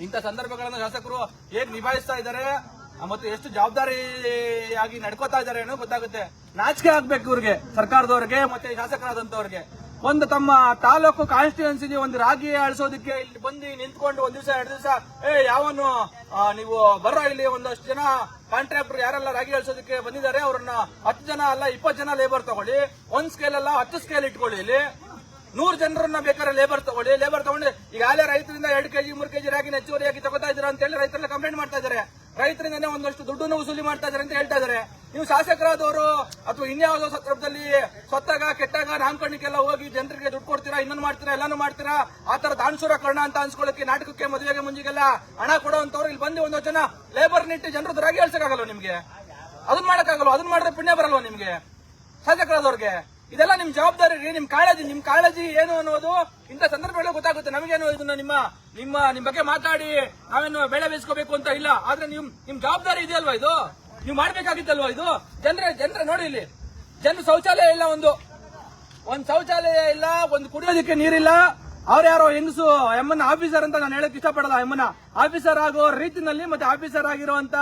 S1: ಇಂಥ ಸಂದರ್ಭಗಳನ್ನ ಶಾಸಕರು ಹೇಗ್ ನಿಭಾಯಿಸ್ತಾ ಇದ್ದಾರೆ ಮತ್ತು ಎಷ್ಟು ಜವಾಬ್ದಾರಿಯಾಗಿ ನಡ್ಕೋತಾ ಇದ್ದಾರೆ ಅನ್ನೋದು ಗೊತ್ತಾಗುತ್ತೆ. ನಾಚಿಕೆ ಆಗ್ಬೇಕು ಇವ್ರಿಗೆ, ಸರ್ಕಾರದವ್ರಿಗೆ ಮತ್ತೆ ಶಾಸಕರಾದಂತವ್ರಿಗೆ. ಒಂದು ತಮ್ಮ ತಾಲೂಕು ಕಾನ್ಸ್ಟಿಟ್ಯೂನ್ಸಿ ಒಂದು ರಾಗಿ ಅಳಿಸೋದಕ್ಕೆ ಇಲ್ಲಿ ಬಂದು ನಿಂತ್ಕೊಂಡು 1 ದಿವಸ 2 ದಿವಸ ಯಾವನು ನೀವು ಬರ್ರ ಇಲ್ಲಿ ಒಂದಷ್ಟು ಜನ ಕಾಂಟ್ರಾಕ್ಟರ್ ಯಾರೆಲ್ಲ ರಾಗಿ ಅಳಿಸೋದಕ್ಕೆ ಬಂದಿದ್ದಾರೆ ಅವ್ರನ್ನ 10 ಜನ ಅಲ್ಲ 20 ಜನ ಲೇಬರ್ ತಗೊಳ್ಳಿ, 1 ಸ್ಕೇಲ್ ಅಲ್ಲ 10 ಸ್ಕೇಲ್ ಇಟ್ಕೊಳ್ಳಿ, ಇಲ್ಲಿ 100 ಜನರನ್ನ ಬೇಕಾದ್ರೆ ಲೇಬರ್ ತಗೊಳ್ಳಿ. ಲೇಬರ್ ತಗೊಂಡು ಈಗಾಗಲೇ ರೈತರಿಂದ 2 ಕೆಜಿ 3 ಕೆಜಿ ರಾಗಿ ಹೆಚ್ಚುವರಿಯಾಗಿ ತಗೋತಾ ಇದ್ದೀರಾ ಅಂತ ಹೇಳಿ ರೈತರೆಲ್ಲ ಕಂಪ್ಲೇಂಟ್ ಮಾಡ್ತಾ ಇದ್ದಾರೆ. ರೈತರಿಂದನೇ ಒಂದಷ್ಟು ದುಡ್ಡನ್ನು ವಸೂಲಿ ಮಾಡ್ತಾ ಇದ್ದಾರೆ ಅಂತ ಹೇಳ್ತಾ ಇದ್ದಾರೆ. ನೀವು ಶಾಸಕರಾದವರು ಅಥವಾ ಇನ್ಯಾವುದೋ ಸಂದರ್ಭದಲ್ಲಿ ಸೊತ್ತಾಗ ಕೆಟ್ಟಾಗ ನಾಮಕರಣಕ್ಕೆಲ್ಲ ಹೋಗಿ ಜನರಿಗೆ ದುಡ್ಡು ಕೊಡ್ತೀರಾ, ಇನ್ನೊಂದು ಮಾಡ್ತೀರಾ, ಎಲ್ಲಾನು ಮಾಡ್ತೀರಾ, ಆ ತರ ದಾನಸೂರ ಕರ್ಣ ಅಂತ ಅನ್ಸ್ಕೊಳ್ಳಕ್ಕೆ ನಾಟಕಕ್ಕೆ ಮದುವೆಗೆ ಮುಂಜಿಗೆಲ್ಲ ಹಣ ಕೊಡುವಂತವ್ರು ಇಲ್ಲಿ ಬಂದು ಒಂದೊಂದು ಜನ ಲೇಬರ್ ನಿಟ್ಟು ಜನರದ್ದು ರಾಗಿ ಹೇಳ್ಸಕ್ಕಾಗಲ್ವ ನಿಮ್ಗೆ? ಅದನ್ನ ಮಾಡಕ್ಕಾಗಲ್ವ? ಅದನ್ನ ಮಾಡಿದ್ರೆ ಪುಣ್ಯ ಬರಲ್ವ ನಿಮ್ಗೆ ಶಾಸಕರಾದವ್ರಿಗೆ? ಇದೆಲ್ಲ ನಿಮ್ ಜವಾಬ್ದಾರಿ ರೀ, ನಿಮ್ ಕಾಳಜಿ ಏನು ಅನ್ನೋದು ಇಂಥ ಸಂದರ್ಭಗಳು ಗೊತ್ತಾಗುತ್ತೆ. ನಮಗೇನು ಇದನ್ನ ನಿಮ್ ಬಗ್ಗೆ ಮಾತಾಡಿ ನಾವೇನು ಬೆಳೆ ಬೇಯಿಸ್ಕೋಬೇಕು ಅಂತ ಇಲ್ಲ, ಆದ್ರೆ ನಿಮ್ ಜವಾಬ್ದಾರಿ ಇದೆಯಲ್ವಾ, ಇದು ನೀವು ಮಾಡ್ಬೇಕಾಗಿತ್ತಲ್ವಾ? ಇದು ಜನರ ನೋಡಿ, ಇಲ್ಲಿ ಜನರು ಶೌಚಾಲಯ ಇಲ್ಲ, ಒಂದು ಶೌಚಾಲಯ ಇಲ್ಲ, ಒಂದು ಕುಡಿಯೋದಕ್ಕೆ ನೀರಿಲ್ಲ. ಯಾರೋ ಹೆಂಗಸು ಎಮ್ಮನ್ನ ಆಫೀಸರ್ ಅಂತ ನಾನು ಹೇಳಕ್ ಇಷ್ಟಪಡಲ್ಲ. ಎಮ್ಮನ್ನ ಆಫೀಸರ್ ಆಗೋ ರೀತಿನಲ್ಲಿ ಮತ್ತೆ ಆಫೀಸರ್ ಆಗಿರುವಂತ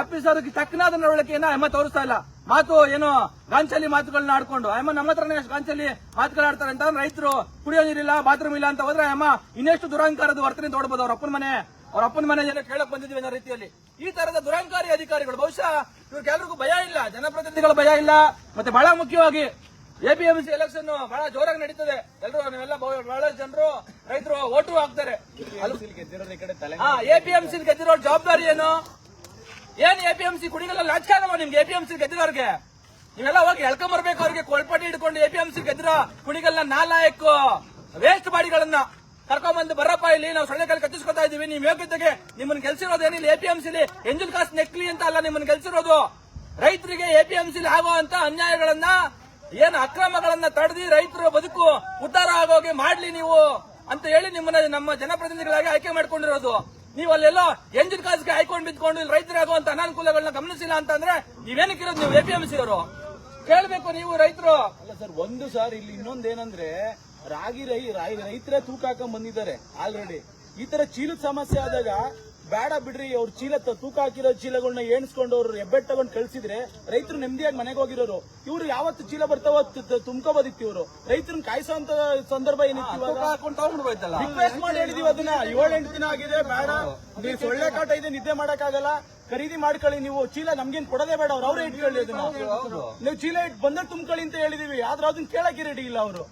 S1: ಆಫೀಸರ್ಗೆ ತಕ್ಕನಾದ ನಡವಳಿಕೆಯನ್ನ ಎಮ್ಮ ತೋರಿಸ್ತಾ ಇಲ್ಲ. ಮಾತು ಏನೋ ಗಾಂಚಲಿ ಮಾತುಗಳನ್ನ ಆಡ್ಕೊಂಡು ಅಮ್ಮ ನಮ್ಮ ಹತ್ರನೇ ಗಾಂಚಲಿ ಮಾತುಗಳಾಡ್ತಾರೆ ಅಂತ ರೈತರು ಕುಡಿಯೋ ನೀರಿಲ್ಲ, ಬಾತ್ರೂಮ್ ಇಲ್ಲ ಅಂತ ಹೋದ್ರೆ ಅಮ್ಮ ಇನ್ನೆಷ್ಟು ದುರಹಂಕಾರದ ವರ್ತನೆ ತೋಡಬಹುದು. ಅವ್ರ ಅಪ್ಪನ ಮನೆ ಜನ ಕೇಳಕ್ ಬಂದಿದ್ವಿ ಅನ್ನೋ ರೀತಿಯಲ್ಲಿ ಈ ತರದ ದುರಹಂಕಾರಿ ಅಧಿಕಾರಿಗಳು. ಬಹುಶಃ ಇವ್ರಿಗೆಲ್ರಿಗೂ ಭಯ ಇಲ್ಲ, ಜನಪ್ರತಿನಿಧಿಗಳ ಭಯ ಇಲ್ಲ. ಮತ್ತೆ ಬಹಳ ಮುಖ್ಯವಾಗಿ ಎಪಿಎಂಸಿ ಎಲೆಕ್ಷನ್ ಬಹಳ ಜೋರಾಗಿ ನಡೀತದೆ. ನೀವೆಲ್ಲ ಬಹಳ ಜನರು ರೈತರು ಓಟು ಹಾಕ್ತಾರೆ. ಎಪಿಎಂಸಿ ಗೆದ್ದಿರೋ ಜವಾಬ್ದಾರಿ ಏನು? ಎಪಿಎಂಸಿ ಕುಡಿಗಲ್ಲ ಲಾಚ್ ಆಗಲ್ವ ನಿಮ್ಗೆ? ಎಪಿಎಂಸಿ ಗೆದ್ದಿರೋರ್ಗೆ ನೀವೆಲ್ಲ ಹೋಗಿ ಎಳ್ಕೊಂಬರ್ಬೇಕು. ಅವ್ರಿಗೆ ಕೊಳ್ಪಟ್ಟಿ ಹಿಡ್ಕೊಂಡು ಎಪಿಎಂಸಿ ಗೆದ್ದಿರೋ ಕುಡಿಗಲ್ನ ನಾಲಾಯಕ್ ವೇಸ್ಟ್ ಬಾಡಿಗಳನ್ನ ಕರ್ಕೊಂಡ್ಬಂದು ಬರಪ್ಪ, ಇಲ್ಲಿ ನಾವು ಸೊಳ್ಳೆಕಾಯಿ ಕತ್ತಿಸ್ಕೊತಾ ಇದೀವಿ, ನಿಮ್ ಯೋಗ್ಯತೆಗೆ ನಿಮ್ಮನ್ನ ಗೆಲ್ಸಿರೋದೇನಿಲ್ಲ. ಎಪಿಎಂಸಿಲಿ ಎಂಜಿನ್ ಕಾಸು ನೆಕ್ಲಿ ಅಂತ ಅಲ್ಲ ನಿಮ್ಮನ್ನ ಗೆಲ್ಸಿರೋದು. ರೈತರಿಗೆ ಎಪಿಎಂಸಿಲಿ ಆಗುವಂತ ಅನ್ಯಾಯಗಳನ್ನ ಏನು ಅಕ್ರಮಗಳನ್ನ ತಡೆದಿ ರೈತರ ಬದುಕು ಉದ್ಧಾರ ಆಗೋಗೆ ಮಾಡ್ಲಿ ನೀವು ಅಂತ ಹೇಳಿ ನಿಮ್ಮನ್ನ ನಮ್ಮ ಜನಪ್ರತಿನಿಧಿಗಳಾಗಿ ಆಯ್ಕೆ ಮಾಡ್ಕೊಂಡಿರೋದು. ನೀವು ಅಲ್ಲೆಲ್ಲೋ ಎಂಜಿನ್ ಕಾಸಿಗೆ ಹಾಕೊಂಡು ಬಿದ್ಕೊಂಡು ಇಲ್ಲಿ ರೈತರಾಗುವಂತ ಅನಾನುಕೂಲಗಳನ್ನ ಗಮನಿಸಿಲ್ಲ ಅಂತಂದ್ರೆ ನೀವೇನಕ್ಕಿರೋದು? ನೀವು ಎಪಿಎಂಸಿ ಅವರು ಕೇಳಬೇಕು. ನೀವು ರೈತರು
S3: ಅಲ್ಲ ಸರ್, ಒಂದು ಸಾರ್ ಇಲ್ಲಿ ಇನ್ನೊಂದೇನಂದ್ರೆ ರಾಗಿ ರೈತರೇ ತೂಕ ಹಾಕೊಂಡ್ ಬಂದಿದ್ದಾರೆ ಆಲ್ರೆಡಿ. ಈ ತರ ಚೀಲದ ಸಮಸ್ಯೆ ಆದಾಗ ಬೇಡ ಬಿಡ್ರಿ, ಅವ್ರ ಚೀಲ ತೂಕ ಹಾಕಿರೋ ಚೀಲಗಳನ್ನ ಎಣಿಸ್ಕೊಂಡು ಅವ್ರು ಹೆಬ್ಬೆಟ್ ತಗೊಂಡ್ ಕಳ್ಸಿದ್ರೆ ರೈತರು ನೆಮ್ಮದಿಯಾಗಿ ಮನೆಗೆ ಹೋಗಿರೋರು. ಇವ್ರು ಯಾವತ್ತು ಚೀಲ ಬರ್ತಾವ ತುಂಬ್ಕೋಬೋದಿತ್ತು. ಇವರು ರೈತರನ್ನ ಕಾಯಿಸೋಂತ ಸಂದರ್ಭ ಏನಿತ್ತು. ರಿಕ್ವೆಸ್ಟ್ ಮಾಡಿ ಹೇಳಿದೀವಿ ಅದನ್ನ. 7-8 ದಿನ ಆಗಿದೆ, ಬೇಡ ನೀವು ಸೊಳ್ಳೆ ಕಾಟ ಇದೆ, ನಿದ್ದೆ ಮಾಡಕ್ಕಾಗಲ್ಲ, ಖರೀದಿ ಮಾಡ್ಕೊಳ್ಳಿ, ನೀವು ಚೀಲ ನಮ್ಗೇನ್ ಕೊಡೋದೇ ಬೇಡ, ಅವ್ರೇ ಇಟ್ಕೊಳ್ಳಿ ಅದನ್ನ, ನೀವು ಚೀಲ ಇಟ್ಟು ಬಂದ್ರೆ ತುಂಬ್ಕೊಳ್ಳಿ ಅಂತ ಹೇಳಿದೀವಿ. ಆದ್ರೆ ಅದನ್ನ ಕೇಳಕ್ಕೆ ರೆಡಿ ಇಲ್ಲ ಅವರು.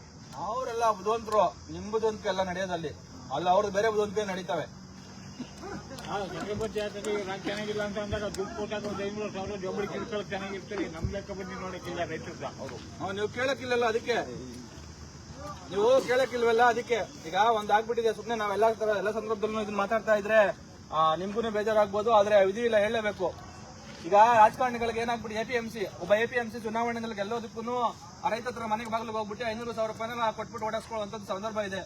S1: ಅವರೆಲ್ಲ ಬುದ್ಧಿವಂತರು. ನಿಮ್ ಬುದ್ಧಿವಂತಿಕೆ ಎಲ್ಲ ನಡೆಯೋದಲ್ಲಿ ಅಲ್ಲ, ಅವ್ರದ್ದು ಬೇರೆ ಬುದ್ಧಿವಂತಿಕೆ ನಡೀತವೆ.
S4: ಚೆನ್ನಾಗಿಲ್ಲ ಅಂತ ಅಂದಾಗ ದುಡ್ಡು ಕೊಟ್ಟಾಗ 500,000 ಜೊಬ್ಬಳಿ ಕಿಲ್ಕೊಳ್ಳೋಕೆ ಚೆನ್ನಾಗಿರ್ತೀರಿ. ನಮ್ ಲೆಕ್ಕ ಬಂದು ನೋಡಕ್ಕಿಲ್ಲ ರೈತರು.
S1: ನೀವು ಕೇಳಕ್ಕಿಲ್ಲಲ್ಲ, ಅದಕ್ಕೆ ನೀವು ಕೇಳಕ್ಕಿಲ್ವಲ್ಲ, ಅದಕ್ಕೆ ಈಗ ಒಂದ್ ಆಗ್ಬಿಟ್ಟಿದೆ. ಸುಮ್ನೆ ನಾವೆಲ್ಲ ಎಲ್ಲ ಸಂದರ್ಭದಲ್ಲೂ ಇದನ್ನ ಮಾತಾಡ್ತಾ ಇದ್ರೆ ನಿಮ್ಗೂ ಬೇಜಾರಾಗ್ಬೋದು, ಆದ್ರೆ ವಿಧಿ ಇಲ್ಲ, ಹೇಳಲೇಬೇಕು. ಈಗ ರಾಜಕಾರಣಿಗಳಿಗೆ ಏನಾಗ್ಬಿಟ್ಟು ಒಬ್ಬ ಎಪಿಎಂಸಿ ಚುನಾವಣೆಯಲ್ಲಿ ಗೆಲ್ಲೋದಕ್ಕೂ ರೈತ ಹತ್ರ ಮನೆಗೆ ಬಾಗಿಲಿಗೆ ಹೋಗ್ಬಿಟ್ಟು 500,000 ರೂಪಾಯಿನ ಕೊಟ್ಬಿಟ್ಟು ಓಡಾಡ್ಸ್ಕೊಳ್ಳುವಂತ ಸಂದರ್ಭ ಇದೆ.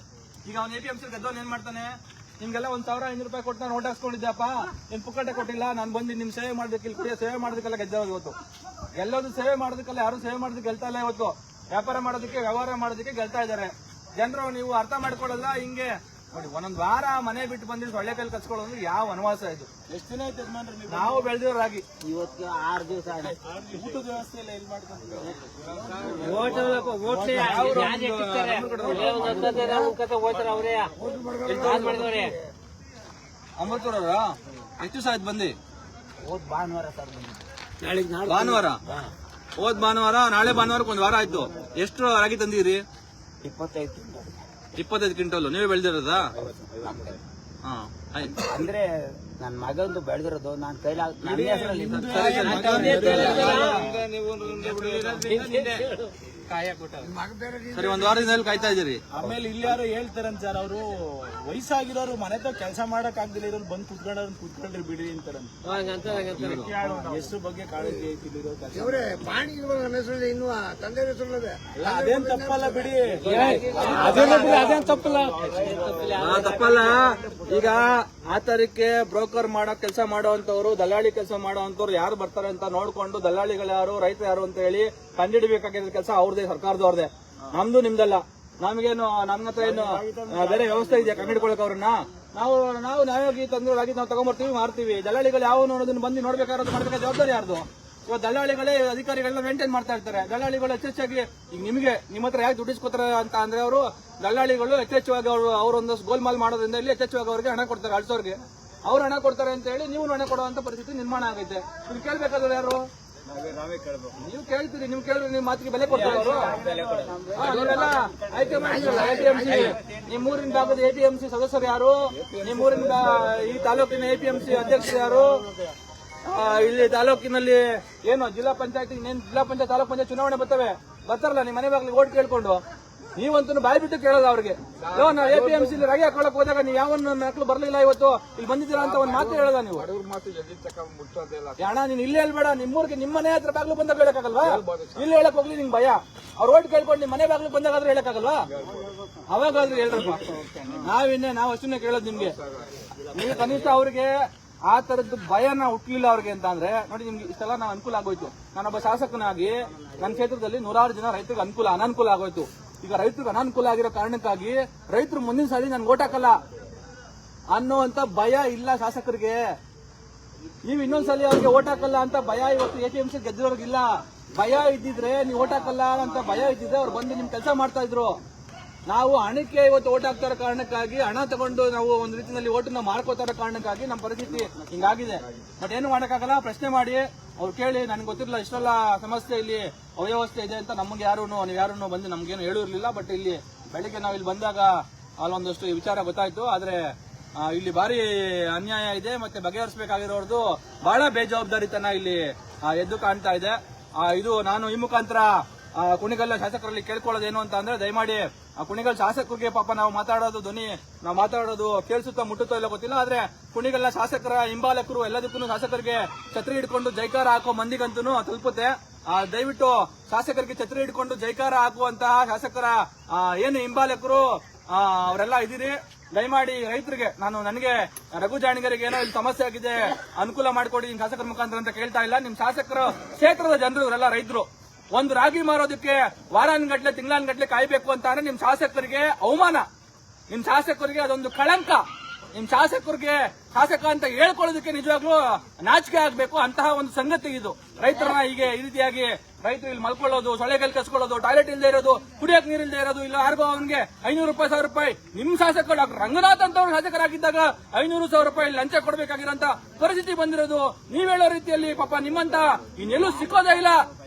S1: ಈಗ ಅವ್ನು ಎಪಿಎಂಸಿ ಗೆದ್ದವನ್ ಏನ್ ಮಾಡ್ತಾನೆ? ನಿಮ್ಗೆಲ್ಲ 1,500 ರೂಪಾಯಿ ಕೊಟ್ಟು ನಾನು ಓಟ್ ಹಾಕ್ಸ್ಕೊಂಡಿದ್ದೆಪ್ಪ, ನೀನ್ ಪುಕ್ಕಟ್ಟೆ ಕೊಟ್ಟಿಲ್ಲ, ನಾನು ಬಂದು ನಿಮ್ ಸೇವೆ ಮಾಡೋದಕ್ಕೆ, ಇಲ್ಲಿ ಕುಡಿಯೋ ಸೇವೆ ಮಾಡೋದಕ್ಕೆಲ್ಲ ಗೆದ್ದೋದು. ಇವತ್ತು ಗೆಲ್ಲೋದು ಸೇವೆ ಮಾಡೋದಕ್ಕೆಲ್ಲ, ಯಾರು ಸೇವೆ ಮಾಡೋದಕ್ಕೆ ಗೆಲ್ತಾ ಇಲ್ಲ. ಇವತ್ತು ವ್ಯಾಪಾರ ಮಾಡೋದಕ್ಕೆ, ವ್ಯವಹಾರ ಮಾಡೋದಕ್ಕೆ ಗೆಲ್ತಾ ಇದ್ದಾರೆ ಜನರು. ನೀವು ಅರ್ಥ ಮಾಡ್ಕೊಳ್ಳಲ್ಲ. ಹಿಂಗೆ ನೋಡಿ, ಒಂದೊಂದು ವಾರ ಮನೆ ಬಿಟ್ಟು ಬಂದಿದ್ದು ಸೊಳ್ಳೆ ಕೈಲಿ ಕಚ್ಕೊಳ್ಳೋದು ಯಾವ ವನವಾಸ ಇದು?
S3: ಎಷ್ಟು ದಿನ ಆಯ್ತು ಯಜಮಾನ್ರಿ
S1: ನಾವು ಬೆಳೆದಿರೋ ರಾಗಿ?
S2: ಇವತ್ತು 6 ದಿವಸ
S3: ಊಟದ ವ್ಯವಸ್ಥೆ ಎಲ್ಲ ಎಲ್ಲಿ ಮಾಡ್ಕೊಂಡು
S1: ಅಮೃತೂರವ್ರ ಎಷ್ಟು ದಿವಸ ಆಯ್ತು ಬಂದು?
S2: ಭಾನುವಾರ ಸರ್
S1: ಭಾನುವಾರ, ಹೋದ್ ಭಾನುವಾರ, ನಾಳೆ ಭಾನುವಾರಕ್ಕೆ 1 ವಾರ ಆಯ್ತು. ಎಷ್ಟು ರಾಗಿ ತಂದಿರಿ? 25 ಕ್ವಿಂಟಲ್. ನೀವೇ ಬೆಳೆದಿರೋದಾ?
S2: ಅಂದ್ರೆ ನನ್ ಮಗಂದು ಬೆಳೆದಿರೋದು ನಾನು ಕೈಲಾಗ
S1: ಸರಿ, ಒಂದ್ ವಾರದಿಂದ ಎಲ್ಲಿ ಕಾಯ್ತಾ ಇದ್ದೀರಿ?
S3: ಆಮೇಲೆ ಇಲ್ಲಿ ಯಾರು ಹೇಳ್ತಾರಂತ ಸರ್, ಅವರು ವಯಸ್ಸಾಗಿರೋರು ಮನೆ ತ ಕೆಲಸ ಮಾಡಕ್ ಆಗ್ದಿಲ್ಲ ಇರೋರು ಬಂದು ಕುತ್ಕೊಂಡ್ರಿ ಬಿಡ್ರಿ ಅಂತಾರಂತ. ಹೆಸರು ಬಗ್ಗೆ ಕಾಳಜಿ ಐತಿ ಇಲ್ಲಿರೋ ಕೆಲಸ. ಅದೇನ್ ತಪ್ಪಲ್ಲ ಬಿಡಿ, ಅದೇನ್ ತಪ್ಪಲ್ಲ.
S1: ತಪ್ಪಲ್ಲ. ಈಗ ಆತರಕ್ಕೆ ಬ್ರೋಕರ್ ಮಾಡೋ ಕೆಲಸ ಮಾಡುವಂತವ್ರು, ದಲ್ಲಾಳಿ ಕೆಲಸ ಮಾಡುವಂತವ್ರು ಯಾರು ಬರ್ತಾರೆ ಅಂತ ನೋಡ್ಕೊಂಡು ದಲ್ಲಾಳಿಗಳು ಯಾರು, ರೈತ ಯಾರು ಅಂತ ಹೇಳಿ ಕಂಡುಹಿಡಬೇಕಾಗಿರೋ ಕೆಲಸ ಅವ್ರದೇ, ಸರ್ಕಾರದವ್ರದೇ. ನಮ್ದು ನಿಮ್ದಲ್ಲ. ನಮ್ಗೇನು ನಮ್ಮ ಹತ್ರ ಏನು ಬೇರೆ ವ್ಯವಸ್ಥೆ ಇದೆಯಾ ಕಂಡುಹಿಡ್ಕೊಳಕ್ ಅವ್ರನ್ನ? ನಾವು ನ್ಯಾಯವಾಗಿ ತಂದ್ರಾಗಿ ನಾವು ತಗೊಂಡ್ಬರ್ತೀವಿ, ಮಾರ್ತೀವಿ. ದಲ್ಲಾಳಿಗಳು ಯಾವ ಅನ್ನೋದನ್ನ ಬಂದು ನೋಡ್ಬೇಕಾದ್ರೆ ಮಾಡ್ಬೇಕಾದ ಜವಾಬ್ದಾರಿ ಯಾರ್ದು? ಇವಾಗ ದಲ್ಲಾಳಿಗಳೇ ಅಧಿಕಾರಿಗಳನ್ನ ಮೇಂಟೈನ್ ಮಾಡ್ತಾ ಇರ್ತಾರೆ. ದಲ್ಲಾಳಿಗಳು ಹೆಚ್ಚೆಚ್ಚಾಗಿ ಈಗ ನಿಮ್ಮ ಹತ್ರ ಯಾಕೆ ದುಡ್ಡಿಸ್ಕೊತಾರೆ ಅಂತ ಅಂದ್ರೆ ಅವರು ದಲ್ಲಾಳಿಗಳು ಹೆಚ್ಚೆಚ್ಚುವಾಗಿ ಅವರೊಂದಷ್ಟು ಗೋಲ್ಮಾಲ್ ಮಾಡೋದ್ರಿಂದ ಇಲ್ಲಿ ಹೆಚ್ಚೆಚ್ಚುವಾಗಿ ಅವ್ರಿಗೆ ಹಣ ಕೊಡ್ತಾರೆ, ಅಳ್ಸೋರ್ಗೆ. ಅವ್ರು ಹಣ ಕೊಡ್ತಾರೆ ಅಂತ ಹೇಳಿ ನೀವು ಹಣ ಕೊಡುವಂತ ಪರಿಸ್ಥಿತಿ ನಿರ್ಮಾಣ ಆಗೈತೆ. ಇದು ಕೇಳ್ಬೇಕಾದ್ರೆ ಯಾರು? ನೀವು ಕೇಳ್ತೀರಿ, ನೀವು ಕೇಳಿದ್ರೆ ನಿಮ್ಮ ಮಾತಿಗೆ ಬೆಲೆ ಕೊಡ್ತಾರೆ ಅವರು. ನೀವೆಲ್ಲ APMC, ನಿಮ್ಮೂರಿನ ಭಾಗದ APMC ಸದಸ್ಯರು ಯಾರು? ನಿಮ್ಮೂರಿನ ಈ ತಾಲೂಕಿನ APMC ಅಧ್ಯಕ್ಷರು ಯಾರು? ಇಲ್ಲಿ ತಾಲೂಕಿನಲ್ಲಿ ಏನು ಜಿಲ್ಲಾ ಪಂಚಾಯತ್ ತಾಲೂಕ್ ಪಂಚಾಯತ್ ಚುನಾವಣೆ ಬರ್ತಾರಲ್ಲ, ನಿಮ್ಮ ಮನೆ ಬಾಗಿಲಿಗೆ ಓಟ್ ಕೇಳ್ಕೊಂಡು ನೀವಂತೂ ಬಾಯಿ ಬಿಟ್ಟು ಕೇಳೋದು ಅವ್ರಿಗೆ. ನಾವು APMC ರಾಗಿ ಹಾಕೊಳಕ್ ಹೋದಾಗ ನೀವು ಯಾವನ್ನ ಮಕ್ಕಳು ಬರ್ಲಿಲ್ಲ ಇವತ್ತು ಇಲ್ಲಿ ಬಂದಿದ್ದೀರಾ ಅಂತ ಒಂದ್ ಮಾತು ಹೇಳದ ನೀವು? ಅಣ್ಣ ನೀನ್ ಇಲ್ಲೇ ಹೇಳ್ಬೇಡ, ನಿಮ್ಮೂರಿಗೆ ನಿಮ್ಮ ಮನೆ ಹತ್ರ ಬಾಗ್ಲು ಬಂದಾಗ ಹೇಳಕ್ಕಾಗಲ್ವಾ? ಇಲ್ಲಿ ಹೇಳಕ್ ಹೋಗ್ಲಿ ನಿಂಗೆ ಭಯ. ಅವ್ರ ಓಟ್ ಕೇಳ್ಕೊಂಡು ನಿಮ್ ಮನೆ ಬಾಗ್ಲಿಗೆ ಬಂದಾಗಾದ್ರೂ ಹೇಳಕ್ಕಾಗಲ್ವಾ? ಅವಾಗಾದ್ರೂ ಹೇಳ್ರಪ್ಪ. ನಾವು ಅಷ್ಟನ್ನೇ ಕೇಳೋದು ನಿಮ್ಗೆ. ನೀವು ಕನಿಷ್ಠ ಅವ್ರಿಗೆ ಆ ತರದ್ದು ಭಯನ ಹುಟ್ಲಿಲ್ಲ ಅವ್ರಿಗೆ ಅಂತ ಅಂದ್ರೆ ನೋಡಿ, ನಿಮ್ಗೆ ಇಷ್ಟೆಲ್ಲ ನಾವು ಅನುಕೂಲ ಆಗೋಯ್ತು. ನಾನೊಬ್ಬ ಶಾಸಕನಾಗಿ ನನ್ನ ಕ್ಷೇತ್ರದಲ್ಲಿ 100 ಜನ ರೈತರಿಗೆ ಅನಾನುಕೂಲ ಆಗೋಯ್ತು. ಈಗ ರೈತರಿಗೆ ಅನಾನುಕೂಲ ಆಗಿರೋ ಕಾರಣಕ್ಕಾಗಿ ರೈತರು ಮುಂದಿನ ಸಾರಿ ನನ್ಗೆ ಓಟ್ ಹಾಕಲ್ಲ ಅನ್ನೋಂತ ಭಯ ಇಲ್ಲ ಶಾಸಕರಿಗೆ. ನೀವು ಇನ್ನೊಂದ್ಸಲಿ ಅವ್ರಿಗೆ ಓಟ್ ಹಾಕಲ್ಲ ಅಂತ ಭಯ ಇವತ್ತು APMC ಗೆದ್ದಿರೋರ್ಗಿಲ್ಲ. ಭಯ ಇದ್ದಿದ್ರೆ ನೀವು ಓಟ್ ಹಾಕಲ್ಲ ಅಂತ ಭಯ ಇದ್ದಿದ್ರೆ ಅವ್ರು ಬಂದು ನಿಮ್ ಕೆಲಸ ಮಾಡ್ತಾ ಇದ್ರು. ನಾವು ಹಣಕ್ಕೆ ಇವತ್ತು ಓಟ್ ಹಾಕ್ತಾ ಇರೋ ಕಾರಣಕ್ಕಾಗಿ, ಹಣ ತಗೊಂಡು ನಾವು ಒಂದ್ ರೀತಿಯಲ್ಲಿ ಓಟನ್ನ ಮಾರ್ಕೋತಾ ಇರೋ ಕಾರಣಕ್ಕಾಗಿ ನಮ್ಮ ಪರಿಸ್ಥಿತಿ ಹಿಂಗಾಗಿದೆ. ಬಟ್ ಏನು ಮಾಡಕ್ಕಾಗಲ್ಲ. ಪ್ರಶ್ನೆ ಮಾಡಿ ಅವ್ರು ಕೇಳಿ, ನನ್ಗೆ ಗೊತ್ತಿರಲಿಲ್ಲ ಇಷ್ಟೆಲ್ಲ ಸಮಸ್ಯೆ ಇಲ್ಲಿ ಅವ್ಯವಸ್ಥೆ ಇದೆ ಅಂತ. ನಮ್ಗೆ ನೀವು ಯಾರು ಬಂದು ನಮ್ಗೇನು ಹೇಳಿರ್ಲಿಲ್ಲ. ಬಟ್ ಇಲ್ಲಿ ಬೆಳಿಗ್ಗೆ ನಾವು ಇಲ್ಲಿ ಬಂದಾಗ ಅಲ್ಲೊಂದಷ್ಟು ವಿಚಾರ ಗೊತ್ತಾಯ್ತು. ಆದ್ರೆ ಇಲ್ಲಿ ಭಾರಿ ಅನ್ಯಾಯ ಇದೆ, ಮತ್ತೆ ಬಗೆಹರಿಸಬೇಕಾಗಿರೋದು ಬಹಳ ಬೇಜವಾಬ್ದಾರಿತನ ಇಲ್ಲಿ ಎದ್ದು ಕಾಣ್ತಾ ಇದೆ. ಇದು ನಾನು ಈ ಮುಖಾಂತರ ಕುಣಿಗಲ್ ಶಾಸಕರಲ್ಲಿ ಕೇಳ್ಕೊಳ್ಳೋದೇನು ಅಂತ ಅಂದ್ರೆ, ದಯಮಾಡಿ ಕುಣಿಗಲ್ ಶಾಸಕರಿಗೆ ಪಾಪ ನಾವು ಮಾತಾಡೋದು ಕೇಳಿಸುತ್ತಾ ಮುಟ್ಟುತ್ತೋ ಇಲ್ಲ ಗೊತ್ತಿಲ್ಲ. ಆದ್ರೆ ಕುಣಿಗಲ್ನ ಶಾಸಕರ ಹಿಂಬಾಲಕರು ಎಲ್ಲದಕ್ಕೂ ಶಾಸಕರಿಗೆ ಛತ್ರಿ ಹಿಡ್ಕೊಂಡು ಜೈಕಾರ ಹಾಕೋ ಮಂದಿಗಂತೂ ತಲುಪುತ್ತೆ. ದಯವಿಟ್ಟು ಶಾಸಕರಿಗೆ ಛತ್ರಿ ಹಿಡ್ಕೊಂಡು ಜೈಕಾರ ಹಾಕುವಂತಹ ಶಾಸಕರ ಏನು ಹಿಂಬಾಲಕರು ಅವರೆಲ್ಲ ಇದೀರಿ, ದಯಮಾಡಿ ರೈತರಿಗೆ ನನಗೆ ರಘು ಜಾಣಿಗರಿಗೆ ಏನೋ ಇಲ್ಲಿ ಸಮಸ್ಯೆ ಆಗಿದೆ, ಅನುಕೂಲ ಮಾಡಿಕೊಡಿ ಶಾಸಕರ ಮುಖಾಂತರ ಅಂತ ಕೇಳ್ತಾ ಇಲ್ಲ. ನಿಮ್ ಶಾಸಕರು ಕ್ಷೇತ್ರದ ಜನರು ಇವರೆಲ್ಲ ರೈತರು. ಒಂದು ರಾಗಿ ಮಾರೋದಕ್ಕೆ ವಾರಾನ್ಗಟ್ಲೆ ತಿಂಗಳಾನ್ಗಟ್ಲೆ ಕಾಯ್ಬೇಕು ಅಂತ ಅಂದ್ರೆ ನಿಮ್ ಶಾಸಕರಿಗೆ ಅವಮಾನ, ನಿಮ್ ಶಾಸಕರಿಗೆ ಅದೊಂದು ಕಳಂಕ. ನಿಮ್ ಶಾಸಕರಿಗೆ ಶಾಸಕ ಅಂತ ಹೇಳ್ಕೊಳ್ಳೋದಕ್ಕೆ ನಿಜವಾಗ್ಲೂ ನಾಚಿಕೆ ಆಗ್ಬೇಕು. ಅಂತಹ ಒಂದು ಸಂಗತಿ ಇದು. ರೈತರನ್ನ ಹೀಗೆ ಈ ರೀತಿಯಾಗಿ ರೈತರು ಇಲ್ಲಿ ಮಲ್ಕೊಳ್ಳೋದು, ಸೊಳ್ಳೆಗಲ್ ಕಸ್ಕೊಳ್ಳೋದು, ಟಾಯ್ಲೆಟ್ ಇಲ್ಲದೆ ಇರೋದು, ಕುಡಿಯಕ್ ನೀರಿಲ್ಲದೆ ಇರೋದು, ಇಲ್ಲ ಯಾರಿಗೋ ಅವನಿಗೆ 500 ರೂಪಾಯಿ 1000 ರೂಪಾಯಿ. ನಿಮ್ ಶಾಸಕ ಡಾಕ್ಟರ್ ರಂಗನಾಥ್ ಅಂತವ್ರು ಶಾಸಕರಾಗಿದ್ದಾಗ 500-1000 ರೂಪಾಯಿ ಲಂಚ ಕೊಡಬೇಕಾಗಿರೋಂತ ಪರಿಸ್ಥಿತಿ ಬಂದಿರೋದು. ನೀವ್ ಹೇಳೋ ರೀತಿಯಲ್ಲಿ ಪಾಪ ನಿಮ್ಮಂತ ಇನ್ನೆಲ್ಲೂ ಸಿಕ್ಕೋದೇ ಇಲ್ಲ,